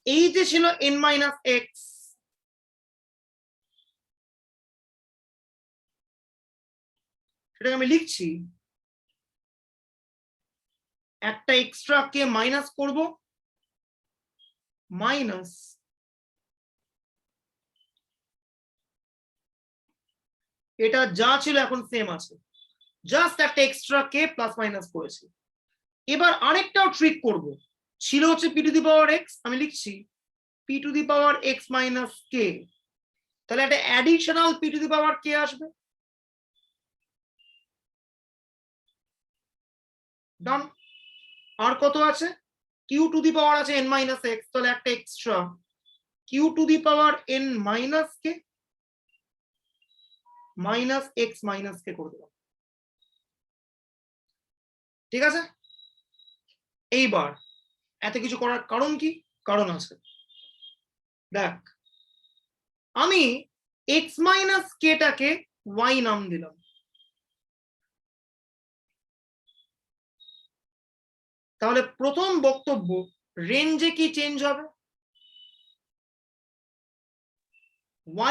এই যে ছিল n মাইনাস এক্স, সেটাকে আমি লিখছি একটা এক্সট্রা কে মাইনাস করব, মাইনাস এটা যা ছিল এখন সেম আছে, জাস্ট একটা এক্সট্রা কে প্লাস মাইনাস করেছি। এবার আরেকটাও ট্রিক করব, ছিল হচ্ছে p to the power x, আমি লিখছি p to the power x minus k, তাহলে একটা additional p to the power k আসবে। ডান। আর কত আছে, কিউ টু দি পাওয়ার আছে এন মাইনাস এক্স, তাহলে একটা extra q to the power n minus K minus x minus k করে দেবো। ঠিক আছে, এইবার এত কিছু করার কারণ কি, কারণ আছে। দেখ, আমি এক্স মাইনাস কেটাকে ওয়াই নাম দিলাম, তাহলে প্রথম বক্তব্য, রেঞ্জে কি চেঞ্জ হবে,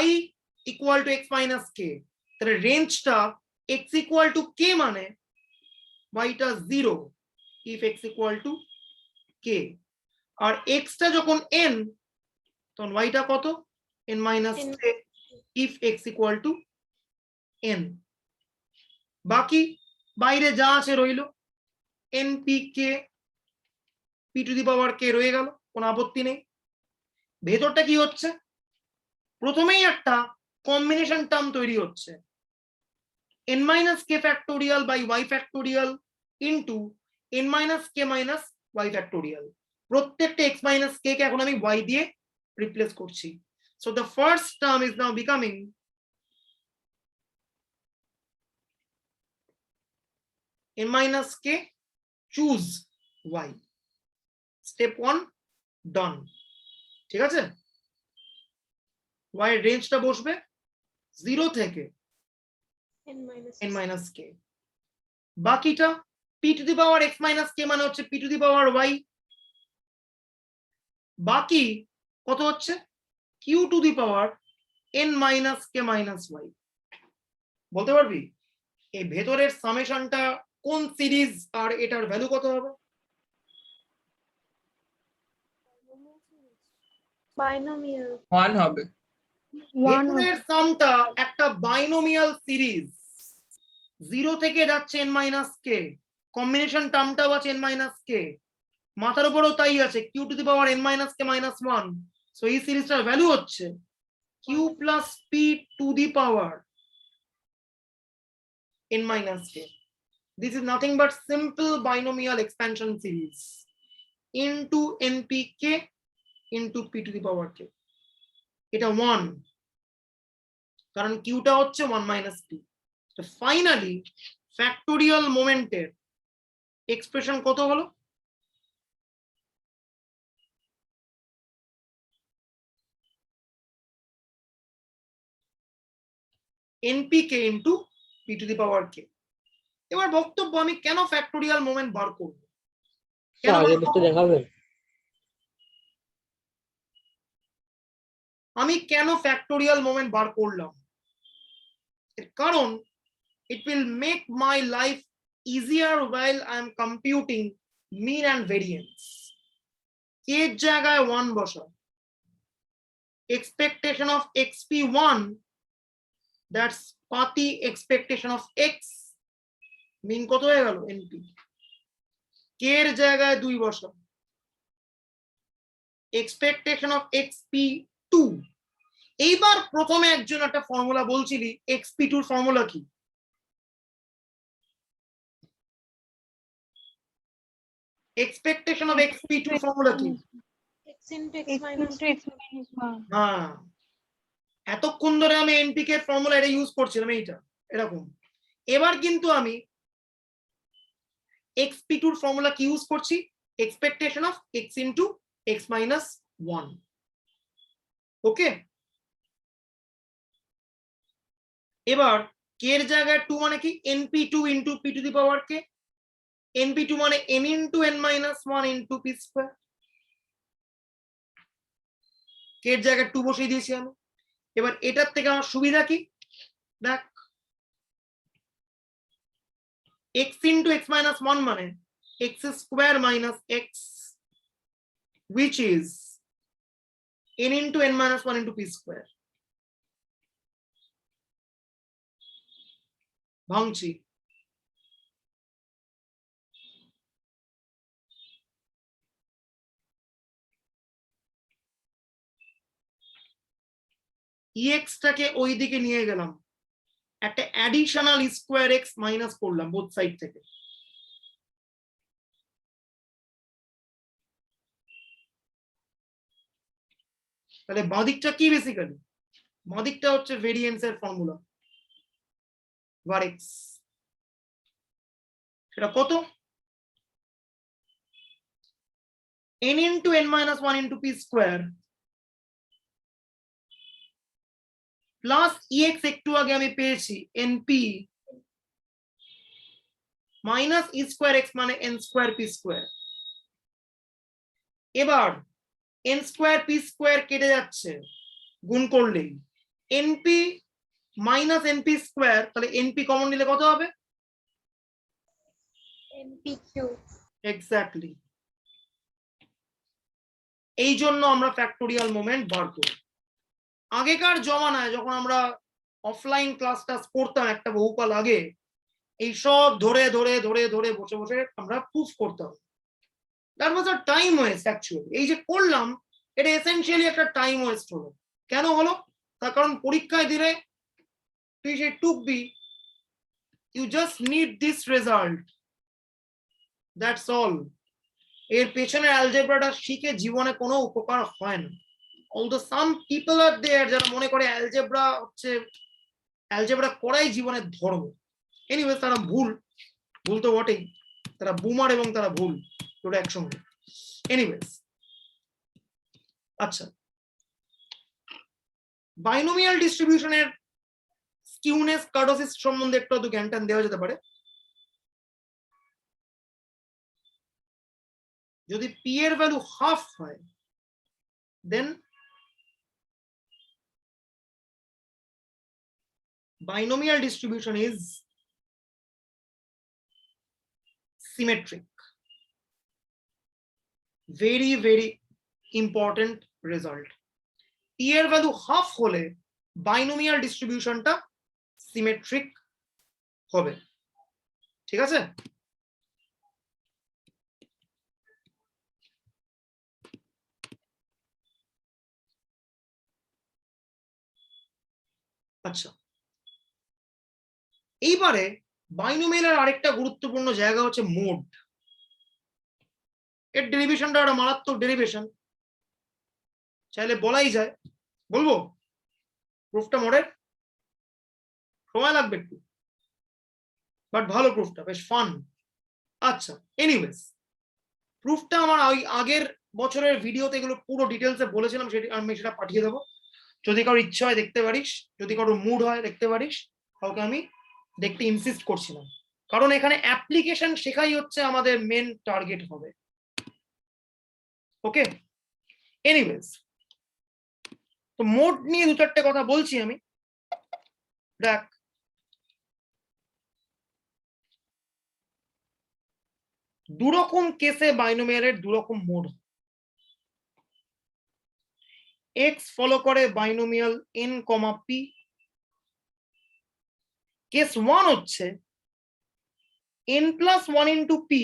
y equal to x minus k, তাহলে রেঞ্জটা এক্স ইকুয়াল টু কে মানে yটা 0 if x equal to k, আর এক্সটা যখন n তখন yটা কত n minus k if x equal to n। বাকি বাইরে যা আছে রইল npk p to the power k রয়ে গেল, কোনো আপত্তি নেই। ভেতরটা কি হচ্ছে, প্রথমেই একটা কম্বিনেশন টার্ম তৈরি হচ্ছে, n minus K factorial by Y factorial into n minus K minus Y factorial. প্রত্যেকটা x মাইনাস কে কে এখন আমি y দিয়ে রিপ্লেস করছি। So the first term is now becoming n minus K choose y। Step 1 done. ঠিক আছে, y এর রেঞ্জটা বসবে 0 থেকে n মাইনাস কে, বাকিটা p to the power x minus k মানে হচ্ছে p to the power y, বাকি কত হচ্ছে q to the power n minus K minus y. বলতে পারবি এই ভেতরের সামেশনটা কোন সিরিজ আর এটার ভ্যালু কত হবে? বাইনোমিয়াল 1 হবে। ভেতরের সামটা একটা বাইনোমিয়াল সিরিজ, 0 থেকে যাচ্ছে n মাইনাস কে, কম্বিনেশন টার্মটাও আছে n মাইনাস কে, মাথার উপরেও তাই আছে q to the power n minus K minus 1। So এই সিরিজটার ভ্যালু হচ্ছে q plus p to the power n minus k. This is nothing but simple binomial expansion series into npk into p to the power k. এটা 1, কারণ কিউটা হচ্ছে 1 minus p। তো finally factorial মোমেন্টের expression কত হলো? npk into p to the power k। এবার বক্তব্য, আমি কেন ফ্যাক্টোরিয়াল মোমেন্ট বার করব? কেন দেখাবেন? আমি কেন ফ্যাক্টোরিয়াল মোমেন্ট বার করলাম? এর কারণ it will make my life easier while I am computing mean and variance। k এর জায়গায় 1 বসা, expectation of xp1, that's পাতি expectation of x, মিন কত হয়ে গেল np, k এর জায়গায় 2 বসা, expectation of xp2। এইবার প্রথমে একজন একটা ফর্মুলা বলছিলি, xp2 এর ফর্মুলা কি? expectation of xp2 ফর্মুলা কি? x into x minus 1। হ্যাঁ, এতক্ষণ ধরে আমি npk এর ফর্মুলা এটা ইউজ করছিলাম, এইটা এরকম। এবার কিন্তু আমি xp2 এর ফর্মুলা কি ইউজ করছি? expectation of x into x minus 1। ওকে, এবার k এর জায়গায় 2 মানে কি? np2 into p to the power k, np2 মানে n into n minus 1 into p square। k এর জায়গায় 2 বসিয়ে দিয়েছি আমি। এবার এটার থেকে আমার সুবিধা কি দেখ, x into x minus 1 মানে x square minus x, which is n into n minus 1 into p square। ভাঙছি, টাকে ওই দিকে নিয়ে গেলাম, একটা অ্যাডিশনাল স্কোয়ার এক্স মাইনাস করলাম বোথ সাইড থেকে। তাহলে বাঁদিকটা কি বেসিক্যালি? বাঁদিকটা হচ্ছে ভেরিয়েন্স এর ফর্মুলা var x, সেটা কত? n into n minus 1 into p square plus ex একটু আগে আমি পেয়েছি np minus e square x মানে n স্কোয়ার p স্কোয়ার। এবার n স্কোয়ার p স্কোয়ার কেটে যাচ্ছে গুণ করলেই np মাইনাস np স্কোয়ার, তাহলে np কমন নিলে কত হবে? np cube. এক্স্যাক্টলি, এই জন্য আমরা ফ্যাক্টোরিয়াল মোমেন্ট বার করি। আগেকার জমানায় যখন আমরা অফলাইন ক্লাস টাস করতাম একটা বহুকাল আগে, এই সব ধরে ধরে ধরে ধরে বসে বসে আমরা প্রুফ করতাম। That was a time waste actually. এই যে করলাম এটা এসেনশিয়ালি একটা টাইম ওয়েস্ট হলো। কেন হলো? তার কারণ পরীক্ষায় দিলে তুই সে টুকবি, you just need this result, that's all. এর পেছনে অ্যালজেব্রাটা শিখে জীবনে কোনো উপকার হয় না। although some people are there যারা মনে করে অ্যালজেব্রা হচ্ছে, অ্যালজেব্রা করাই জীবনের ধর্ম। এনিওয়ে তারা ভুল, ভুল তো বটেই, তারা বুমার এবং তারা ভুল দুটো একসঙ্গে। এনিওয়েজ, আচ্ছা, বাইনোমিয়াল ডিস্ট্রিবিউশনের স্কিউনেস কার্ডোসিস সম্বন্ধে একটু জ্ঞান টান দেওয়া যেতে পারে। যদি পি এর ভ্যালু হাফ হয় দেন binomial distribution is symmetric. Very very important result. P এর ভ্যালু হাফ হলে binomial distributionটা symmetric হবে। ঠিক আছে? আচ্ছা, এইবারে বাইনোমিয়ালের আরেকটা গুরুত্বপূর্ণ জায়গা হচ্ছে মোড। এর ডেরিভেশনটা একটা মারাত্মক ডেরিভেশন, চাইলে বলাই যায়। বলবো প্রুফটা মোডের? সময় লাগবে একটু, বাট ভালো প্রুফটা, বেশ ফান। আচ্ছা, এনিওয়েজ, প্রুফটা আমার আগের বছরের ভিডিওতে এগুলো পুরো ডিটেলসে বলেছিলাম, সেটা আমি সেটা পাঠিয়ে দেবো। যদি কারোর ইচ্ছা হয় দেখতে পারিস, যদি কারোর মুড হয় দেখতে পারিস, কাউকে আমি দেখতে ইনসিস্ট করছিলাম, কারণ এখানে অ্যাপ্লিকেশন শেখাই হচ্ছে আমাদের মেন টার্গেট হবে। ওকে, এনিওয়েজ, তো মোড নিয়ে দু চারটে কথা বলছি আমি। দেখ, দুরকম কেসে বাইনোমিয়ালের দুরকম মোড। এক্স ফলো করে binomial n comma p. Case one হচ্ছে n plus one into p,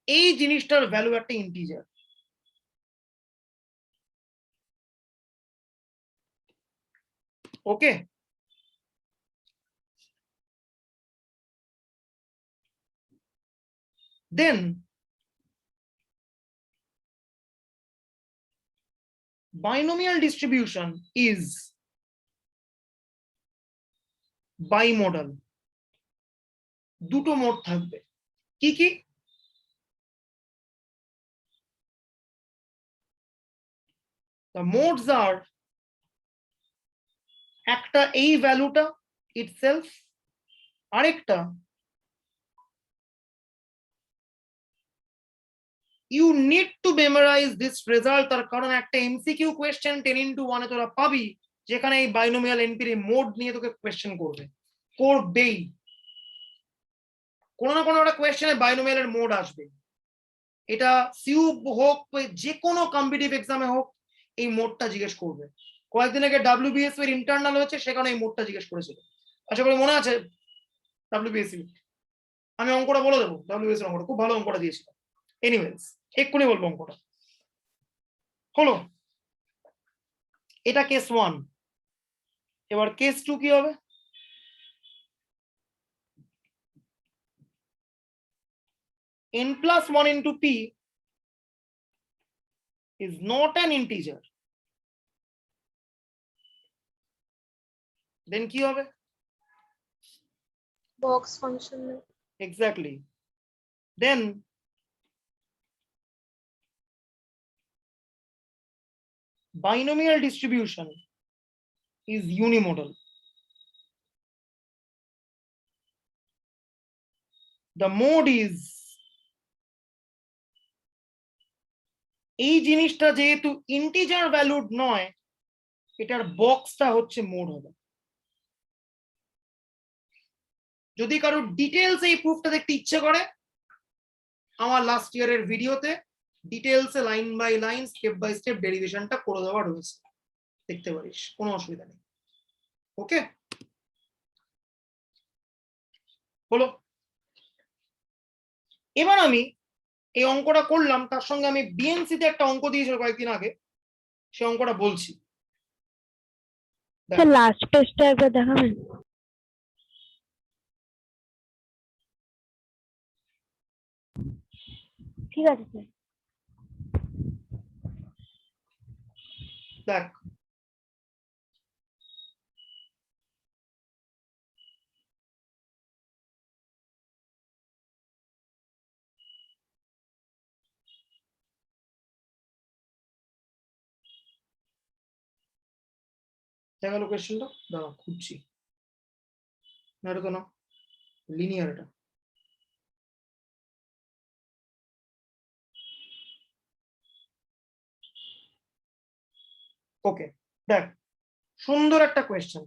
এই জিনিসটার ভ্যালু একটা integer. Okay, then binomial distribution is bimodal. দুটো মোড থাকবে। কি কি? The modes are একটা এই ভ্যালুটা itself, আরেকটা you need to memorize this result, তার কারণ একটা এমসিকিউ কোয়েশ্চেন 10 into 1 এ তোরা পাবি যেখানে এই বাইনোমিয়াল এনপির মোড নিয়ে তোকে কোয়েশ্চেন করবেই। কোনো না কোনো একটা কোয়েশ্চেনে বাইনোমিয়ালের মোড আসবে। এটা সিউ হোক, যে কোনো কম্পিটিটিভ এক্সামে হোক, এই মোডটা জিজ্ঞেস করবে। কয়েকদিন আগে ডাব্লিউবিএসসি এর ইন্টারনাল হয়েছে, সেখানে এই মোডটা জিজ্ঞেস করেছিল। আশা করি মনে আছে ডাব্লিউবিএসসি। আমি অঙ্কটা বলে দেবো, ডাব্লিউবিএসসি অঙ্কটা খুব ভালো অঙ্কটা দিয়েছিল। এনিওয়েজ, এক্ষুনি বলবো অঙ্কটা। হলো, এটা কেস ওয়ান। এবার কেস 2 কি হবে? n plus 1 into p is not an integer. Then কি হবে? box function Exactly. Then binomial distribution is unimodal. The mode is এই জিনিসটা যেহেতু ইন্টিজার ভ্যালুড নয়, এটার বক্সটা হচ্ছে মোড হবে। যদি কারো ডিটেলস এই প্রুফটা দেখতে ইচ্ছে করে, আমার লাস্ট ইয়ারের ভিডিওতে ডিটেলসে line by line step by step ডেরিভেশনটা করে দেওয়া রয়েছে, দেখতে পারিস, কোনো অসুবিধা নেই। ওকে, হলো। এবার আমি এই অঙ্কটা করলাম, তার সঙ্গে আমি বিএনসি তে একটা অঙ্ক দিয়েছিল কয়েকদিন আগে, সে অঙ্কটা বলছি। লাস্ট পেজটা একবার দেখাবেন? ঠিক আছে স্যার। দেখ, দেখা গেল কোয়েশ্চেনটা, দাঁড়া খুঁজছি, না এটা তো না, লিনিয়ার এটা। ওকে, দেখ সুন্দর একটা কোয়েশ্চেন।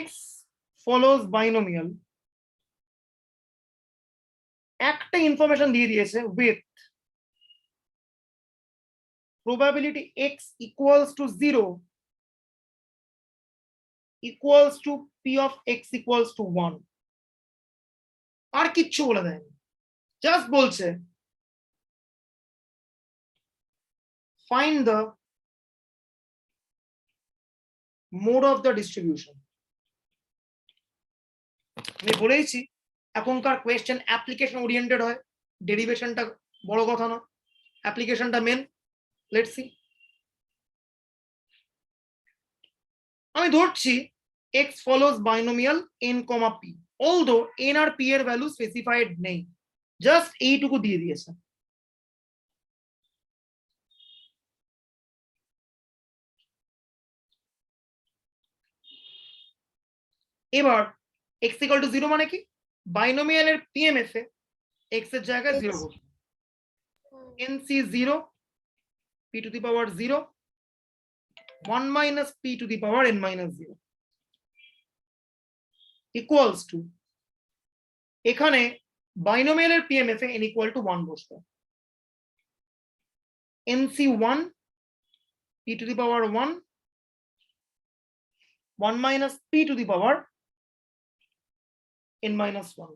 x follows binomial, একটা ইনফরমেশন দিয়ে দিয়েছে with probability x equals to 0 equals to p of x equals to 1, আর কিচ্ছু বলে দেয়নি, জাস্ট বলছে find the mode of the distribution। আমি বলেইছি এখনকার কোয়েশ্চেন অ্যাপ্লিকেশন ওরিয়েন্টেড হয়, ডেরিভেশনটা বড় কথা না, অ্যাপ্লিকেশনটা মেন। Let's see. আমি ধরছি x follows binomial n, p, although n আর p এর ভ্যালু স্পেসিফাইড নেই, জাস্ট এইটুকু দিয়ে দিয়েছে। এবার x equal to 0 মানে কি? বাইনোমিয়ালের পিএমএফ এ x এর জায়গায় 0 বসবে, nc 0 p to the power 0 1 minus p to the power n minus 0 equals to, এখানে বাইনোমিয়ালের পিএমএফ এ n equal to 1 বসবে, nc 1 p to the power 1 1 minus p to the power n minus 1,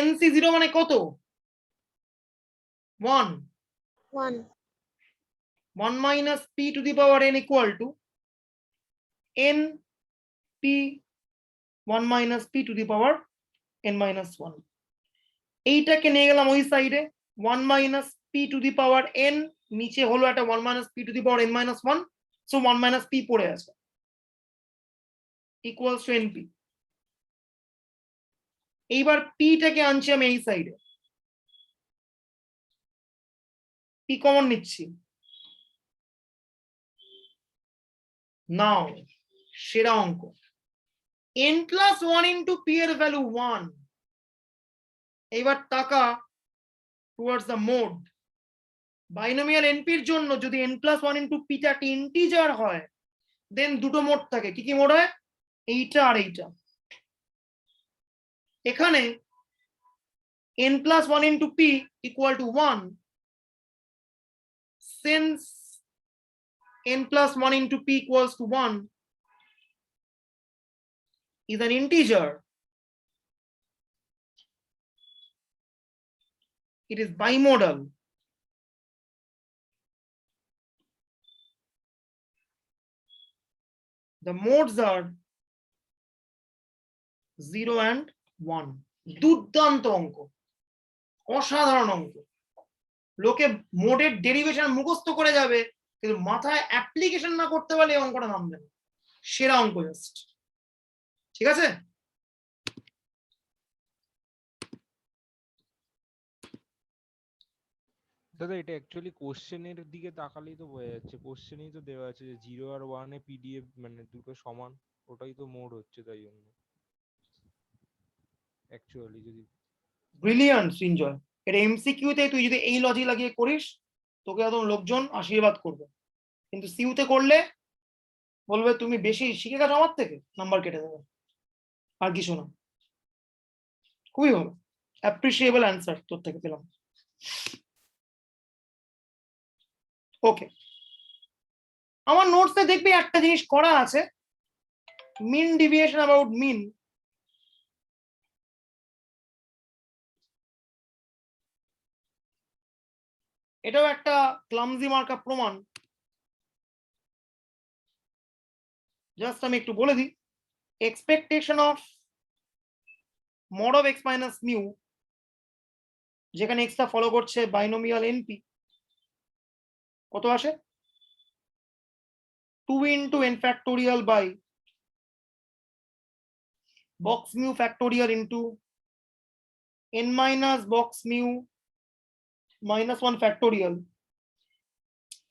nc 0 মানে কত? 1 1 minus p to the power n equal to n p 1 minus p to the power n minus 1, এইটাকে নিয়ে গেলাম ওই সাইডে, 1 minus p to the power n, নিচে হলো একটা 1 minus p to the power n minus 1, so 1 minus p পড়ে আছে, equals to np। এইবার p টাকে আনছি আমি এই সাইডে, p কমন নিচ্ছি, নাও সেরা অঙ্ক, n plus 1 into p এর ভ্যালু 1, এইবার টাকা towards the mode. Binomial np এর জন্য যদি n plus 1 into p টা একটা ইন্টিজার হয়, দেন দুটো মোড থাকে, কি কি মোড হয়? এইটা আর এইটা। এখানে n plus 1 into p equal to 1, since n plus 1 into p equals to 1 is an integer, it is bimodal, the modes are 0 and 1. দুর্দান্ত অঙ্ক, অসাধারণ অঙ্ক। লোকে মোডের ডেরিভেশন মুখস্থ করে যাবে, কিন্তু মাথায় অ্যাপ্লিকেশন না করতে পারলে এই অঙ্কটা নামবে না। সেরা অঙ্ক জাস্ট। ঠিক আছে, দাদা এটা অ্যাকচুয়ালি কোশ্চেনের দিকে তাকালেই তো বোঝা যাচ্ছে, কোশ্চেনেই তো দেওয়া আছে যে 0 আর 1 এ পিডিএফ মানে দুটো সমান, ওটাই তো মোড হচ্ছে, তাই জন্য অ্যাকচুয়ালি যদি ব্রিলিয়ান্ট সৃঞ্জয়। এটা এমসিকিউতে তুই যদি এই লজিক লাগিয়ে করিস, তোকে একদম লোকজন আশীর্বাদ করবে, কিন্তু সিইউতে করলে বলবে তুমি বেশি শিখে গেছো আমার থেকে, নাম্বার কেটে দেবে, আর কিছু না। খুবই ভালো, অ্যাপ্রিসিয়েবল অ্যান্সার তোর থেকে পেলাম। ওকে, আমার নোটসে দেখবি একটা জিনিস করা আছে, মিন ডিভিয়েশন অ্যাবাউট মিন। এটাও একটা ক্লামজি মার্কা প্রমাণ। জাস্ট আমি একটু বলে দিই, expectation of mod of x minus mu, যেখানে এক্সটা ফলো করছে বাইনোমিয়াল এনপি, কত আসে? 2 into n factorial by box mu factorial into n minus box mu minus 1 factorial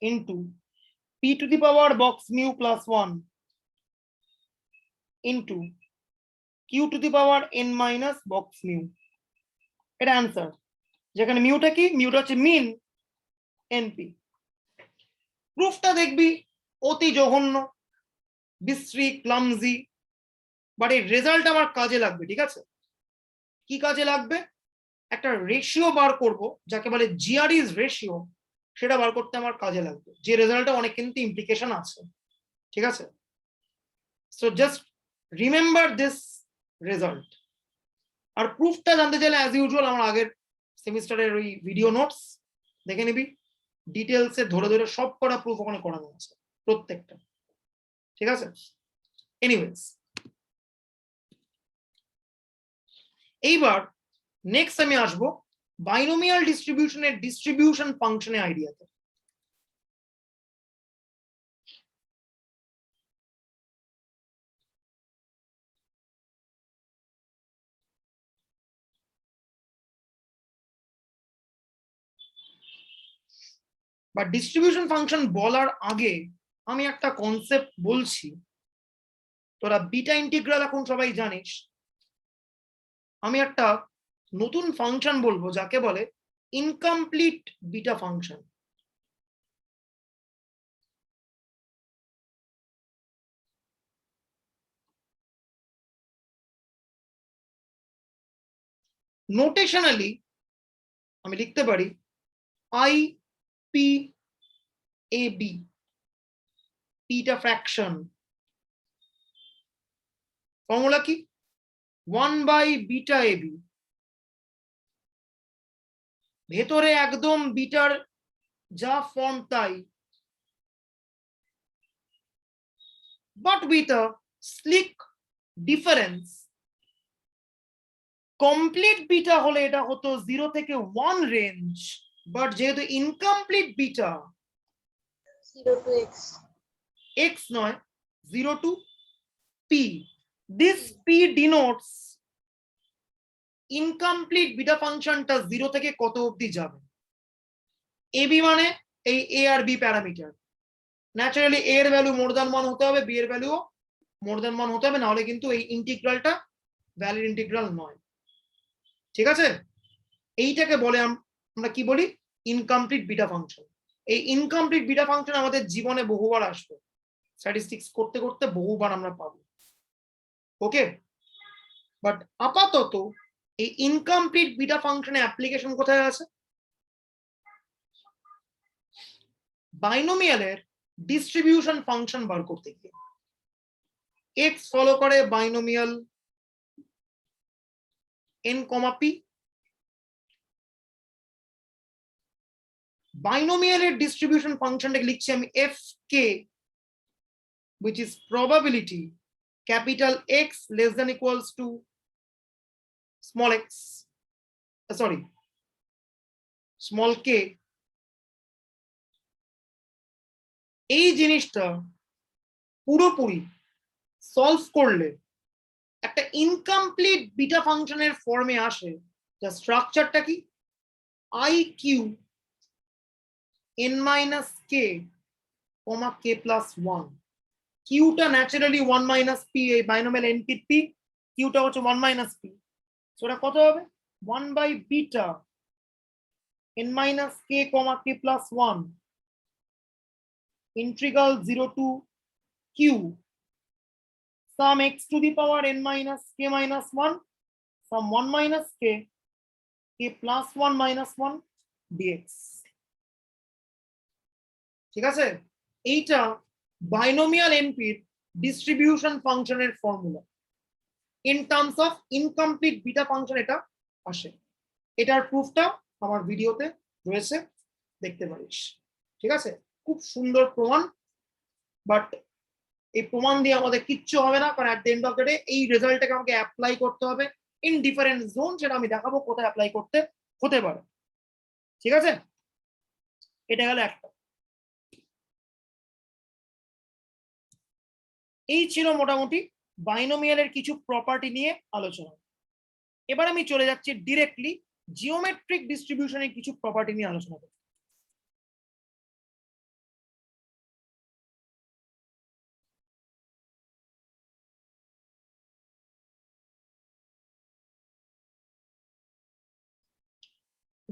into p to the power box mu plus 1 into q to the power n minus box mu. এটা answer, যেখানে মিউটা কি? মিউটা হচ্ছে মিন NP. প্রুফটা দেখবি অতি জঘন্য, বিশ্রী, clumsy, but এই result আমার কাজে লাগবে। ঠিক আছে, কি কাজে লাগবে? একটা রেশিও বার করব, যাকে বলে জিআরইজ রেশিও, সেটা বার করতে আমার কাজে লাগবে, যে রেজাল্টে অনেক কিন্তু ইমপ্লিকেশন আছে। ঠিক আছে, so just remember this result. আর প্রুফটা জানতে চাইলে অ্যাজ ইউজুয়াল আমার আগের সেমিস্টারের ওই ভিডিও নোটস দেখে নিবি, ডিটেলসে ধরে ধরে সব কটা প্রুফ ওখানে করানো আছে, প্রত্যেকটা। ঠিক আছে, এনিওয়েজ, এইবার নেক্সট আমি আসবো বাইনোমিয়াল ডিস্ট্রিবিউশনের ডিস্ট্রিবিউশন ফাংশনের আইডিয়াতে। বা ডিস্ট্রিবিউশন ফাংশন বলার আগে আমি একটা কনসেপ্ট বলছি, তোরা বিটা ইন্টিগ্রাল এখন সবাই জানিস। আমি একটা নতুন ফাংশন বলবো যাকে বলে ইনকমপ্লিট বিটা ফাংশন। নোটেশনালি আমি লিখতে পারি আই পি এ বি, পিটা ফ্র্যাকশন। ফর্মুলা কি? 1 by বিটা এ বি। ভেতরে একদম বিটার যা ফর্ম তাই, but with a slick difference. Complete beta হলে এটা হতো 0 থেকে 1 রেঞ্জ, বাট যেহেতু incomplete beta 0 to x, x নয় 0 to p, this p denotes incomplete beta ফাংশনটা 0 থেকে কত অবধি যাবে। এ বি মানে এই এ আর বি প্যারামিটার, ন্যাচারালি এ এর ভ্যালু মোর দ্যান 1 হতে হবে, বি এর ভ্যালু মোর দ্যান 1 হতে হবে, না হলে কিন্তু এই ইন্টিগ্রালটা ভ্যালিড ইন্টিগ্রাল নয়। ঠিক আছে, এইটাকে বলে আমরা কি বলি? Incomplete beta function. এই ইনকমপ্লিট বিটা ফাংশন আমাদের জীবনে বহুবার আসবে, স্ট্যাটিস্টিক্স করতে করতে বহুবার আমরা পাবো। ওকে, বাট আপাতত এই ইনকমপ্লিট বিটা ফাংশনের অ্যাপ্লিকেশন কোথায় আছে? বাইনোমিয়ালের ডিস্ট্রিবিউশন ফাংশন বার করতে গিয়ে। এক্স ফলো করে বাইনোমিয়াল n, p। বাইনোমিয়ালের ডিস্ট্রিবিউশন ফাংশনটাকে লিখছি আমি F K which is probability capital X less than equals to small x, sorry, small k, এই জিনিসটা পুরোপুরি সলভ করলে একটা ইনকমপ্লিট বিটা ফাংশনের ফর্মে আসে, যা স্ট্রাকচারটা কি i q n minus k comma k plus 1, কিউটা ন্যাচারালি 1 minus p, এই বাইনোমিয়াল np p, কিউটা হচ্ছে 1 minus p, সেটা কত হবে 1 by beta n minus k comma k plus 1 integral 0 to q sum x to the power n minus k minus 1 sum 1 minus k k plus 1 minus 1 dx। ঠিক আছে, এইটা binomial এনপির distribution ফাংশনের formula. In terms of incomplete beta function এটা আসে। এটার প্রুফটা আমার ভিডিওতে রয়েছে, দেখতে পারিস। ঠিক আছে, খুব সুন্দর প্রমাণ, বাট এই প্রমাণ দিয়ে আমাদের কিচ্ছু হবে না, কারণ at the end of the day এই রেজাল্টটাকে আমাকে অ্যাপ্লাই করতে হবে ইন ডিফারেন্ট জোন, সেটা আমি দেখাবো কোথায় অ্যাপ্লাই করতে হতে পারে। ঠিক আছে, এটা গেল একটা। এই ছিল মোটামুটি বাইনোমিয়ালের কিছু প্রপার্টি নিয়ে আলোচনা। এবার আমি চলে যাচ্ছি ডিরেক্টলি জিওমেট্রিক ডিস্ট্রিবিউশনের কিছু প্রপার্টি নিয়ে আলোচনা করব।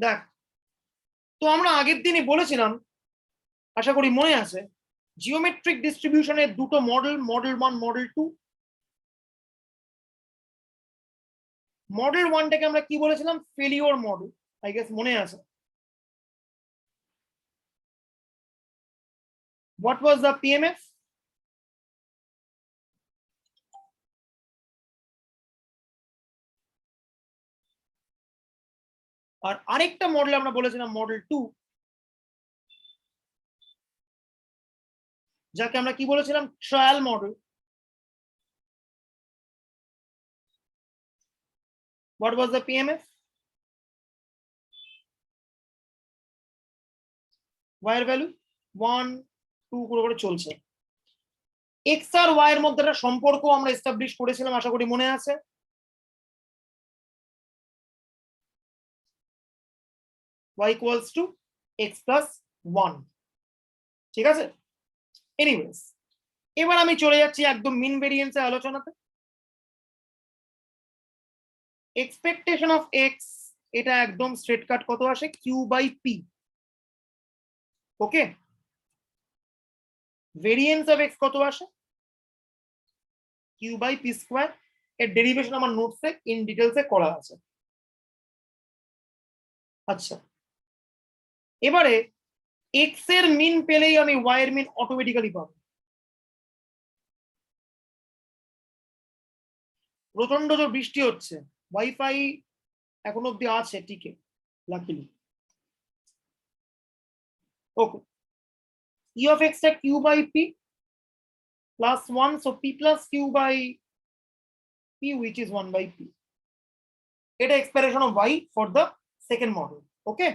দেখ, তো আমরা আগের দিনই বলেছিলাম, আশা করি মনে আছে, জিওমেট্রিক ডিস্ট্রিবিউশনের দুটো মডেল, মডেল 1 মডেল 2। মডেল 1টাকে আমরা কি বলেছিলাম, ফেলিওর মডেল, আই গেস মনে আছে। What was the PMF? আর আরেকটা মডেল আমরা বলেছিলাম মডেল 2, যাকে আমরা কি বলেছিলাম, trial model. What was the PMF? Y এর ভ্যালু 1 2 করে চলছে। x আর y এর মধ্যে একটা সম্পর্ক আমরা এস্টাবলিশ করেছিলাম, আশা করি মনে আছে। y equals to x plus 1। ঠিক আছে, এনিওয়েজ এবার আমি চলে যাচ্ছি একদম মিন ভেরিয়েন্সের আলোচনাতে। এক্সপেকটেশন অফ এক্স, এটা একদম স্ট্রেট কাট কত আসে, q by p. Okay, variance of x কত আসে, কিউ বাই পি স্কোয়ার। এর ডেরিভেশন আমার নোটসে ইন ডিটেলসে করা আছে। আচ্ছা, এবারে এক্স এর মিন পেলেই আমি ওয়াই এর মিন অটোমেটিক্যালি পাবো। প্রচন্ড জোর বৃষ্টি হচ্ছে, ওয়াইফাই এখন অব্দি আছে টিকে, luckily. Okay, E of x টা q by p plus 1, so p plus q by p which is 1 by p. এটা expression of y for the second model. Okay,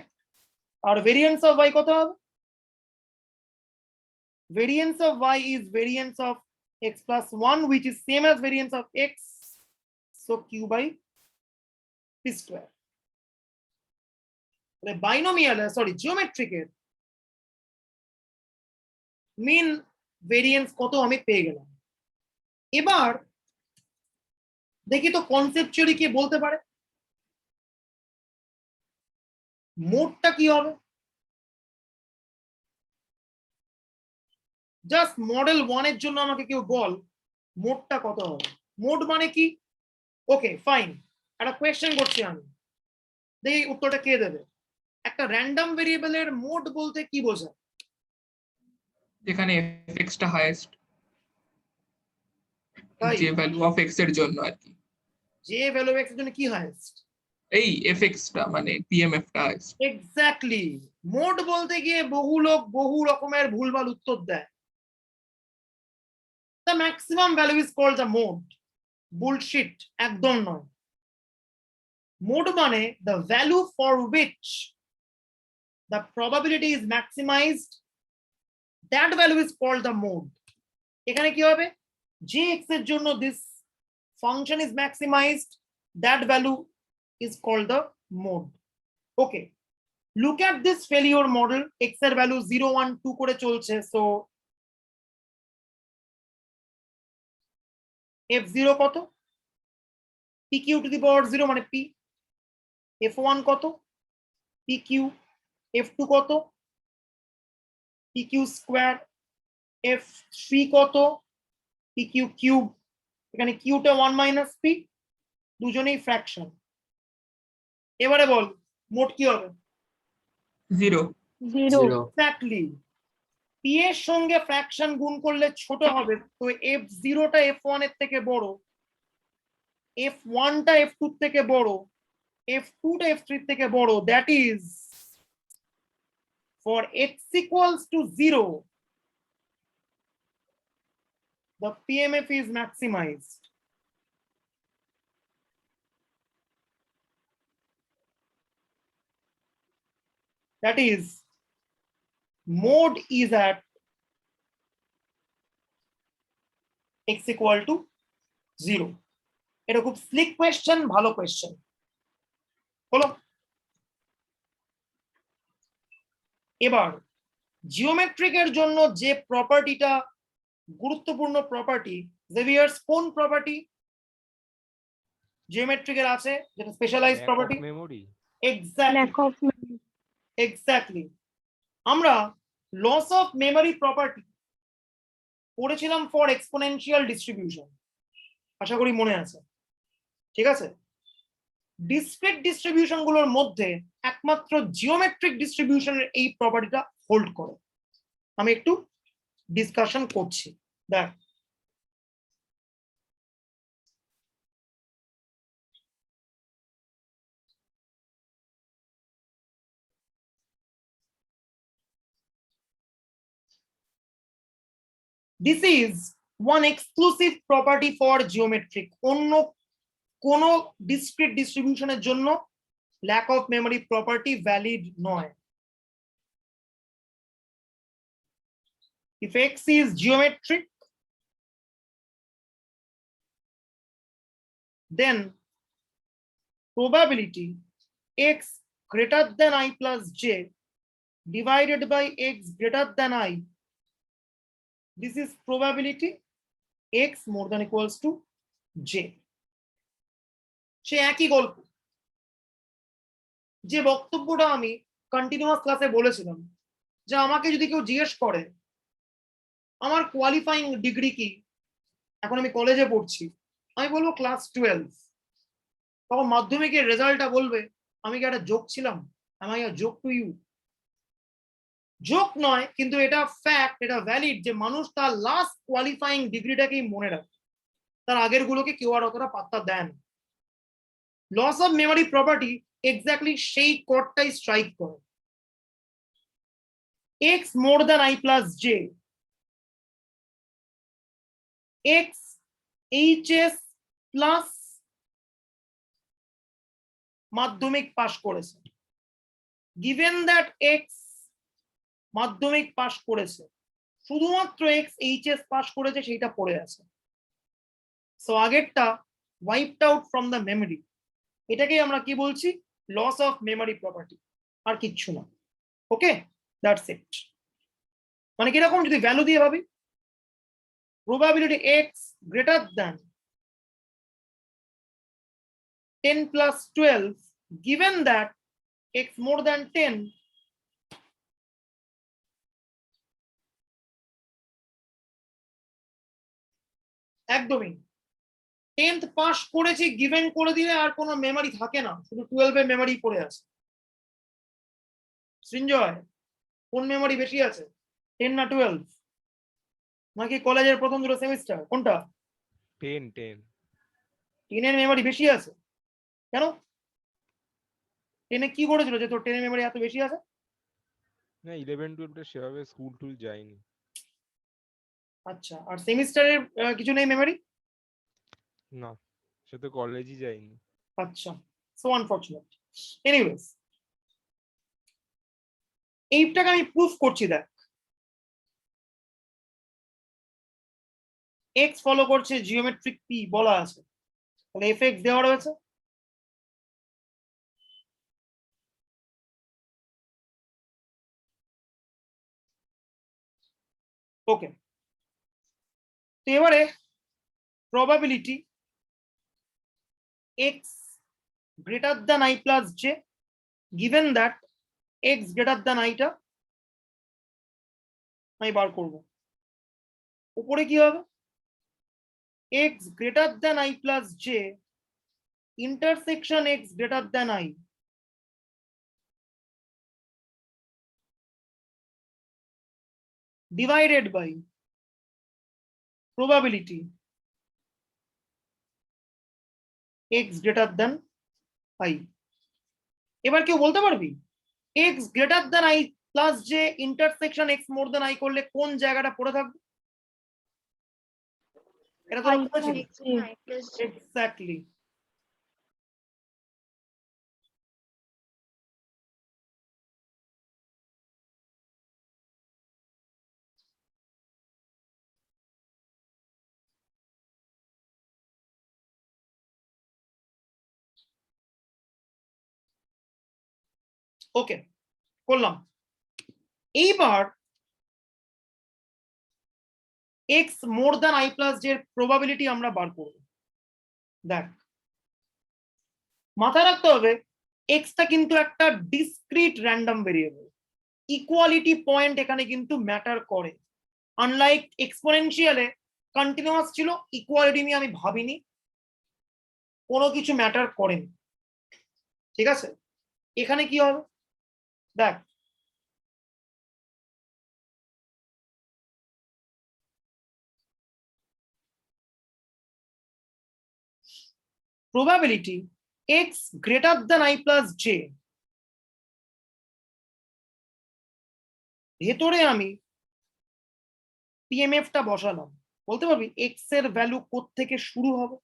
আর ভেরিয়েন্স অফ ওয়াই কত হবে, variance of y is variance of x plus 1 which is same as variance of x, so q by p square. Binomial, sorry, জিওমেট্রিকের mean variance কত আমি পেয়ে গেলাম। এবার দেখি তো কনসেপচুয়ালি কি বলতে পারে, মোডটা কি হবে। জাস্ট মডেল 1 এর জন্য আমাকে কেউ বল মোডটা কত হবে। মোড মানে কি? ওকে ফাইন, একটা কোয়েশ্চেন করছি আমি, দেখি উত্তরটা কে দেবে। একটা র্যান্ডম ভেরিয়েবলের মোড বলতে কি বোঝায়? যেখানে fx টা হাইয়েস্ট, যে ভ্যালু অফ x এর জন্য আর কি। যে ভ্যালু অফ x এর জন্য কি হাইয়েস্ট? এই fx টা মানে pmf টা হাইয়েস্ট। এক্স্যাক্টলি, মোড বলতে গিয়ে বহু লোক বহু রকমের ভুলভাল উত্তর দেয়। the maximum value is called the mode. Bullshit, একদম নয়। Mode মানে the value for which the probability is maximized, that value is called the mode. এখানে কি হবে, যে x এর জন্য this function is maximized, that value is called the mode. Okay, look at this failure model. X এর value 0 1 2 করে চলছে, so f0 কত, pq to the power 0 মানে p, f1 কত, pq, f2 কত, pq স্কয়ার, f3 কত, pq cube, এখানে q টা 1 মাইনাস p, দুজনেই ফ্র্যাকশন। এবারে বল মোট কি হবে? 0 এক্স্যাক্টলি, p এর সঙ্গে ফ্র্যাকশন গুণ করলে ছোট হবে, তো f0 টা f1 এর থেকে বড়, f1 টা f2 এর থেকে বড়, f2 টা f3 এর থেকে বড়, that is for x equals to 0 the PMF is maximized. That is, mode is at x equal to 0. এটা খুব স্লিক কোয়েশ্চেন, ভালো কোয়েশ্চেন হলো। এবার জিওমেট্রিকের জন্য যে প্রপার্টিটা গুরুত্বপূর্ণ প্রপার্টি, জেভিয়ার্স কোন প্রপার্টি জিওমেট্রিকের আছে যেটা স্পেশালাইজড প্রপার্টি? মেমরি। এক্স্যাক্টলি, আমরা লস অফ মেমরি প্রপার্টি পড়েছিলাম ফর এক্সপোনেনশিয়াল ডিস্ট্রিবিউশন, আশা করি মনে আছে, ঠিক আছে? ডিসক্রিট ডিস্ট্রিবিউশন গুলোর মধ্যে একমাত্র জিওমেট্রিক ডিস্ট্রিবিউশনের এই প্রপার্টিটা হোল্ড করে। আমি একটু ডিসকাশন করছি, দেখ this is one exclusive property for geometric. অন্য কোন ডিসক্রিট ডিস্ট্রিবিউশনের জন্য lack of memory property valid নয়। If x is geometric, then probability x greater than I plus j divided by x greater than I, this is probability x more than equals to j. সে একই গল্প, যে বক্তব্যটা আমি continuous ক্লাসে বলেছিলাম, যে আমাকে যদি কেউ জিজ্ঞেস করে আমার কোয়ালিফাইং ডিগ্রি কি, এখন আমি কলেজে পড়ছি, আমি বলবো ক্লাস 12, তখন মাধ্যমিকের রেজাল্টটা বলবে আমি কি একটা জোক ছিলাম, আমি জোক টু ইউ? জোক নয়, কিন্তু এটা ফ্যাক্ট, এটা ভ্যালিড, যে মানুষ তার লাস্ট কোয়ালিফাইং ডিগ্রিটাকেই মনে রাখে, তার আগের গুলোকে কেউ আর অতটা পাত্তা দেন। Loss of memory property exactly সেই কোডটাই স্ট্রাইক করে। x more than I plus j, x HS plus Madhyamik pass করেছে, given that x Madhyamik pass করেছে, শুধুমাত্র x HS পাস করেছে সেইটা পড়ে আছে, সো আগেরটা wiped out from the memory. এটাকেই আমরা কি বলছি? লস অফ মেমরি প্রপার্টি, আর কিচ্ছু না। ওকে, দ্যাটস ইট। মানে কিরকম, যদি ভ্যালু দিয়ে ভাবি, probability x greater than 10 plus 12 given that x more than 10, একদমই 10th পাস করেছি গিভেন করে দিলে আর কোনো মেমরি থাকে না, শুধু 12 এর মেমরি পড়ে আছে। সৃঞ্জয়, কোন মেমরি বেশি আছে, 10 না 12? নাকি কলেজের প্রথম দুটো সেমিস্টার, কোনটা? 10 10 এর মেমরি বেশি আছে কেন? 10 এ কি করেছিল যে তোর 10 এর মেমরি এত বেশি আছে? না 11 12 সেভাবে স্কুল টুল যায়নি। আচ্ছা, আর সেমিস্টারের কিছু নেই মেমরি? না, সে তো কলেজই যায়নি। আচ্ছা, সো আনফরচুনেট। এনিওয়েজ, এইটাকে আমি প্রুফ করছি, দেখ এক্স ফলো করছে জিওমেট্রিক পি বলা আছে, তাহলে এফ এক্স দেওয়া রয়েছে। ওকে, তো এবারে probability x greater than I plus J given that x greater than আইটা আমি বার করব। উপরে কি হবে? X greater than I plus J intersection x greater than I divided by probability x greater than i। এবার কেউ বলতে পারবি x greater than i plus যে intersection x more than i করলে কোন জায়গাটা পড়ে থাকবে? এটা তো এক্স্যাক্টলি। ওকে, করলাম। এইবার x more than i plus যে প্রবাবিলিটি আমরা বার করব। দেখ, মাথায় রাখতে হবে এক্সটা কিন্তু একটা discrete random variable, equality point এখানে কিন্তু ম্যাটার করে। আনলাইক এক্সপোনেনশিয়ালে কন্টিনিউয়াস ছিল, ইকুয়ালিটি নিয়ে আমি ভাবিনি, কোনো কিছু ম্যাটার করেনি, ঠিক আছে? এখানে কি হবে দেখ, probability x greater than i plus j ভেতরে আমি পিএমএফ টা বসালাম। বলতে পারবি x এর ভ্যালু কোত্থেকে শুরু হবে?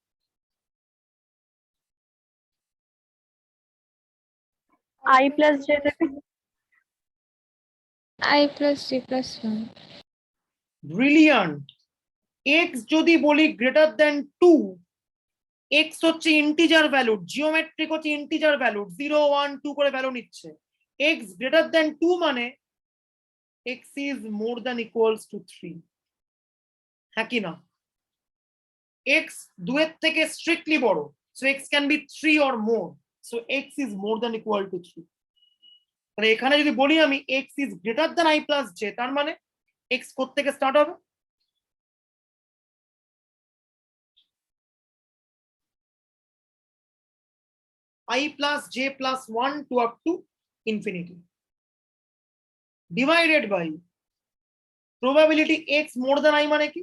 I plus j থেকে। I plus j plus 1। Brilliant. x যদি বলি গ্রেটার দ্যান 2, x হচ্ছে ইন্টিজার ভ্যালু, জিওমেট্রিক হচ্ছে ইন্টিজার ভ্যালু, 0 1 2 করে ভ্যালু নিচ্ছে। x গ্রেটার দ্যান 2 মানে x is more than equals to 3, হ্যাঁ কি না? x 2 এর থেকে স্ট্রিক্টলি বড়, so x can be 3 or more, so x is more than equal to 3। তাহলে এখানে যদি বলি আমি x is greater than i plus j, তার মানে x কোত্থেকে স্টার্ট হবে? i plus j plus 1 to up to infinity divided by probability x more than i মানে কি?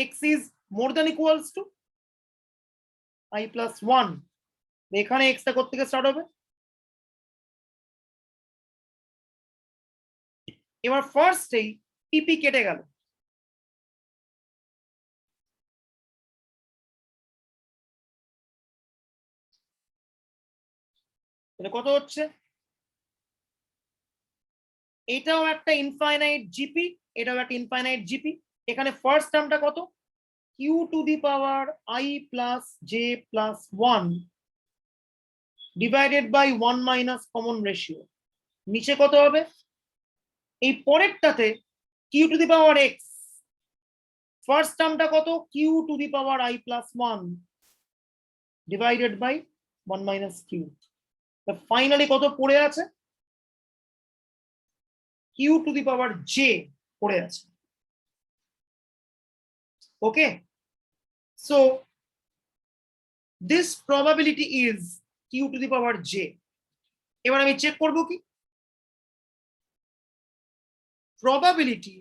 x is more than equals to i plus 1, এখানে x টা কোত্থেকে start হবে? এবার ফার্স্টেই পিপি কেটে গেল, কত হচ্ছে? এটাও একটা ইনফাইনাইট জিপি, এটাও একটা ইনফাইনাইট জিপি। এখানে ফার্স্ট টার্মটা কত? q to the power i plus j plus 1 divided by 1 minus common ratio. নিচে কত হবে? এই পরেরটাতে q to the power x, first টার্মটা কত? q to the power i plus 1 divided by 1 minus q। Finally কত পড়ে আছে? q to the power j পড়ে আছে। Okay, so this probability is q to the power j। এবার আমি check করব কি? Probability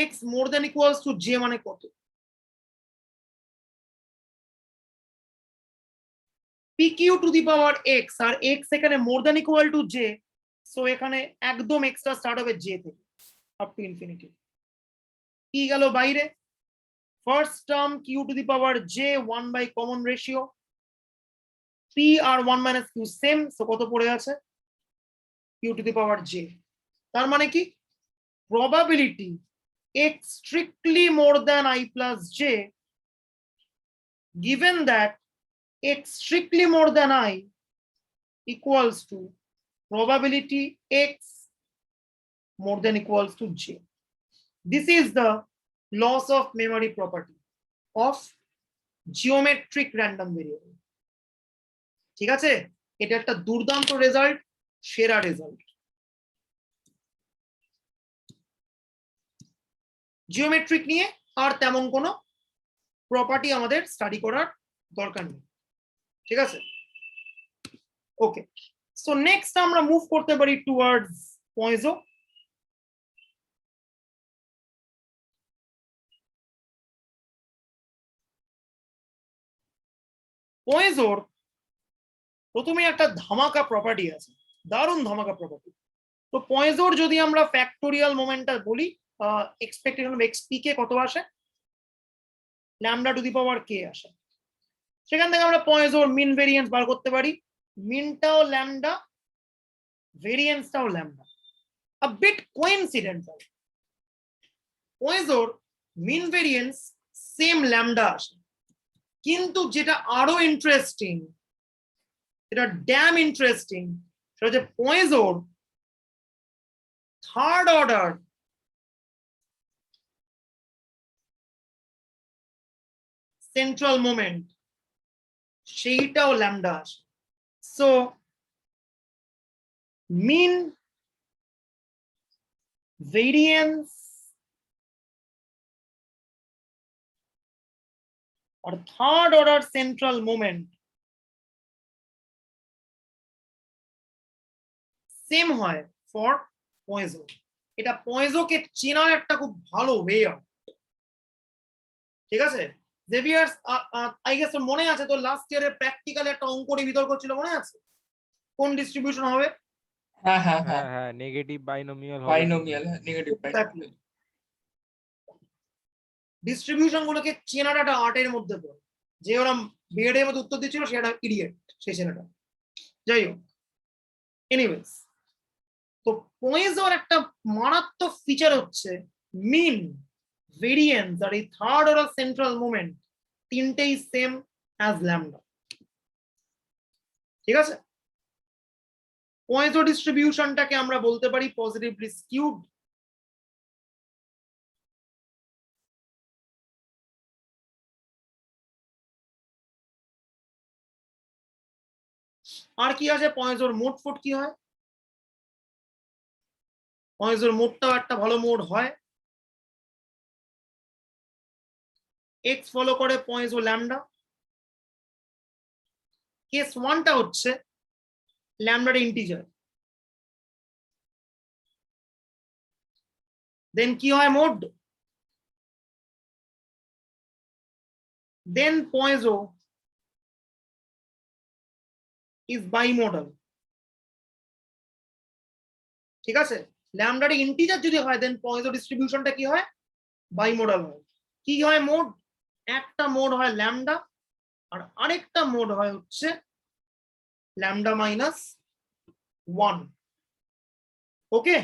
x more than equals to j মানে কত? pq to the power x আর x এখানে more than equal to j, so এখানে একদম এক্সট্রা স্টার্ট হবে জে থেকে আপ টু ইনফিনিটি। কি গেল বাইরে? First term q to the power j 1 by common ratio p আর 1 মাইনাস কিউ সেম, সো কত পড়ে আছে q to the power j. তার মানে কি probability x strictly more than I plus j given that x strictly more than I equals to probability x more than equals to j. This is the loss of memory property of geometric random variable. ঠিক আছে, এটা একটা দুর্দান্ত result, সেরা result. Geometric নিয়ে আর তেমন কোনো property আমাদের স্টাডি করার দরকার নেই, ঠিক আছে? ওকে, সো নেক্সট আমরা মুভ করতে পারি টুয়ার্ডস পয়েজো। পয়েজোর প্রথমে একটা ধামাকা প্রপার্টি আছে, দারুণ ধামাকা প্রপার্টি। তো পয়েজোর যদি আমরা ফ্যাক্টোরিয়াল মোমেন্টটা বলি, এক্সপেক্টেশন অফ এক্স পি কে কত আসে? ল্যামডা টু দি পাওয়ার কে আসে। সেখান থেকে আমরা পয়েজোর মিন ভেরিয়েন্স বার করতে পারি। মিনটাও ল্যামডা, ভেরিয়েন্সটাও ল্যামডা। আ বিট কোইন্সিডেন্টাল, পয়েজোর মিন ভেরিয়েন্স সেম ল্যামডা আসে, কিন্তু যেটা আরো ইন্টারেস্টিং, এটা ড্যাম ইন্টারেস্টিং, সেটা হচ্ছে পয়েজোর থার্ড অর্ডার সেন্ট্রাল মোমেন্ট সেইটাও ল্যামডা আসে। সো মিন ভেরিয়েন্স আর third order central moment same হয় ফর পয়েজো। এটা পয়েজোকে চেনার একটা খুব ভালো ওয়ে অফ, ঠিক আছে? জেভিয়ার্স, আই গেস মনে আছে তো লাস্ট ইয়ারে প্র্যাকটিক্যালে একটা অঙ্ক নিয়ে বিতর্ক ছিল, মনে আছে? কোন ডিস্ট্রিবিউশন হবে? হ্যাঁ হ্যাঁ হ্যাঁ হ্যাঁ হ্যাঁ, negative binomial binomial, negative binomial. Distribution গুলোকে চেনার একটা আর্টের মধ্যে পড়ে। যে ওরা বিএডের মধ্যে উত্তর দিচ্ছিল সেটা ইডিয়েট, সেই ছেলেটা। যাই হোক, এনিওয়েজ, তো পয়েজোর একটা মারাত্মক ফিচার হচ্ছে মিন, ভেরিয়েন্স আর এই থার্ড অর্ডার সেন্ট্রাল মোমেন্ট তিনটেই সেম অ্যাজ ল্যামডা, ঠিক আছে? পয়েজো ডিস্ট্রিবিউশনটাকে আমরা বলতে পারি পজিটিভলি স্কিউড। আর কি আছে? পয়েজোর মোড ফোড কি হয়? পয়েজোর মোডটাও একটা ভালো মোড হয়। এক্স ফলো করে পয়েজো ল্যামডা। কেস ওয়ানটা হচ্ছে ল্যামডার ইন্টিজার, দেন কি হয়? মোড। দেন পয়েজো ইজ বাইমোডাল, ঠিক আছে? ল্যামডার ইন্টিজার যদি হয় দেন পয়েজো ডিস্ট্রিবিউশনটা কি হয়? বাইমোডাল হয়। কি হয় মোড? একটা মোড হয় ল্যামডা আর আরেকটা মোড হয় হচ্ছে ল্যামডা মাইনাস 1। ওকে,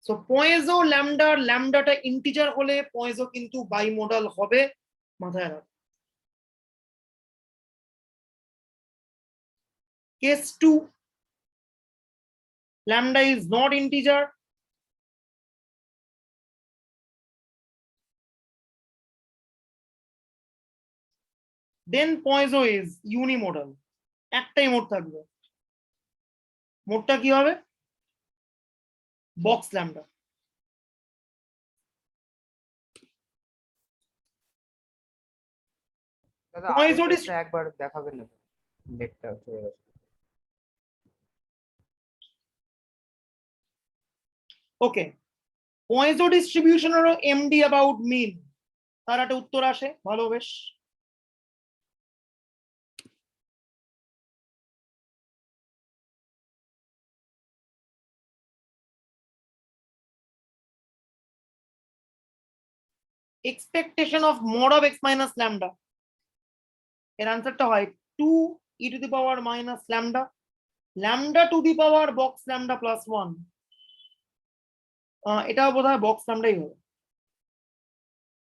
সো পয়েজো ল্যামডার ল্যামডাটা ইন্টিজার হলে পয়েজো কিন্তু বাইমোডাল হবে, মাথায় রাখ। Case 2, lambda is not integer. Then পয়েজো is unimodal, একটাই মোড থাকবে। মোডটা কি হবে? Box lambda. পয়েজো একবার দেখাবেন না, নেটটা চলে গেছে। ওকে, পয়েজো ডিস্ট্রিবিউশনেরও এমডি অ্যাবাউট মিন, তার একটা উত্তর আসে, ভালো বেশ। Expectation of mod of x minus lambda, এর আনসারটা হয় 2 e to the power minus lambda, lambda to the power box lambda plus 1, এটাও বোধ হয় বক্স ল্যামডাই হবে,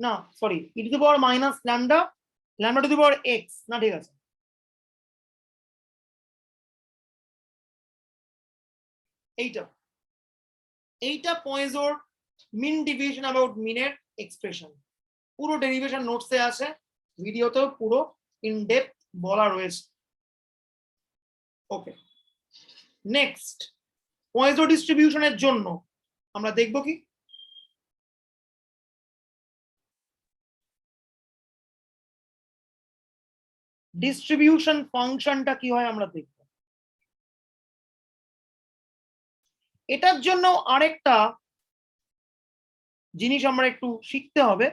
না sorry e to the power minus lambda, lambda to the power x, না ঠিক আছে, এইটা পয়েজোর মিন ডিভিশন অ্যাবাউট মিনের এক্সপ্রেশন, পুরো ডেরিভেশন নোটসে আছে, ভিডিওতেও পুরো ইন ডেপথ বলা রয়েছে। ওকে, নেক্সট পয়েজো ডিস্ট্রিবিউশনের জন্য আমরা দেখব কি, ডিস্ট্রিবিউশন ফাংশনটা কি হয় আমরা দেখব। এটার জন্য আরেকটা জিনিস আমরা একটু শিখতে হবে,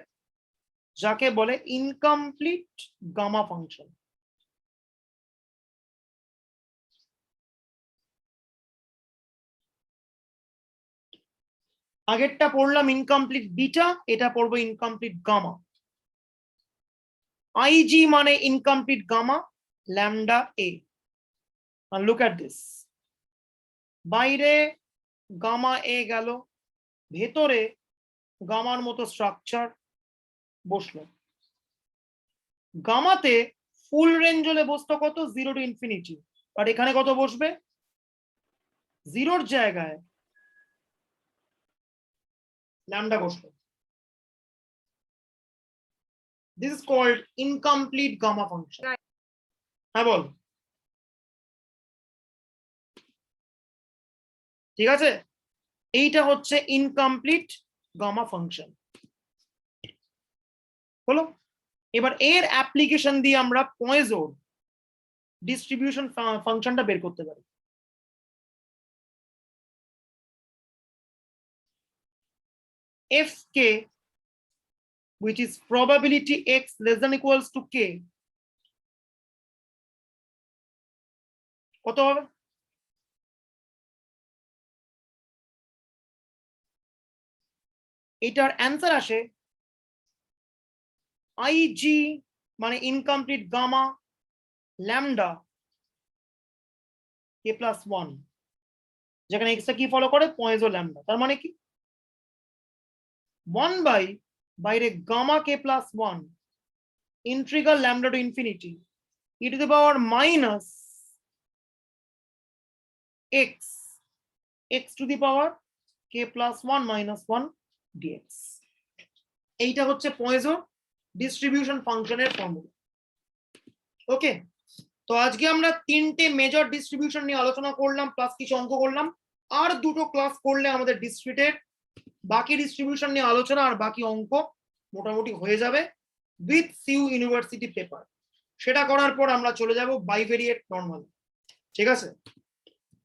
যাকে বলে ইনকমপ্লিট গামা ফাংশন। আগেরটা পড়লাম ইনকমপ্লিট বিটা, এটা পড়বো ইনকমপ্লিট গামা। আইজি মানে ইনকমপ্লিট গামা ল্যামডা এ। লুক এট দিস, বাইরে গামা এ গেল, ভেতরে গামার মতো স্ট্রাকচার বসলো। গামাতে ফুল রেঞ্জ হলে বসতো কত, 0 টু ইনফিনিটি, আর এখানে কত বসবে, 0-র জায়গায় ল্যামডা বসলো। This is called incomplete gamma function. হ্যাঁ বল, ঠিক আছে, এইটা হচ্ছে ইনকমপ্লিট গামা ফাংশন হলো। এবার এর অ্যাপ্লিকেশন দিয়ে আমরা পয়েজোর ডিস্ট্রিবিউশন ফাংশনটা বের করতে পারি। fk which is probability x less than equals to k কত হবে, এটার অ্যান্সার আসে IG মানে incomplete gamma lambda k plus 1, যেখানে x টা কি ফলো করে, পয়েজো ল্যামডা। তার মানে কি 1 বাই বাইরে gamma k plus 1 integral lambda to infinity e to the power minus x to the power k plus 1 minus 1 dx। এইটা হচ্ছে পয়েজো ডিস্ট্রিবিউশন ফাংশনের ফর্মুলা। ওকে, তো আজকে আমরা 3টে মেজর ডিস্ট্রিবিউশন নিয়ে আলোচনা করলাম, প্লাস কিছু অঙ্ক করলাম। আর 2টো ক্লাস করলে আমাদের ডিসক্রিটের বাকি ডিস্ট্রিবিউশন নিয়ে আলোচনা আর বাকি অঙ্ক মোটামুটি হয়ে যাবে উইথ সিউ ইউনিভার্সিটি পেপার। সেটা করার পর আমরা চলে যাব বাইভেরিয়েট নরমাল, ঠিক আছে,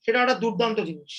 সেটা একটা দুর্দান্ত জিনিস।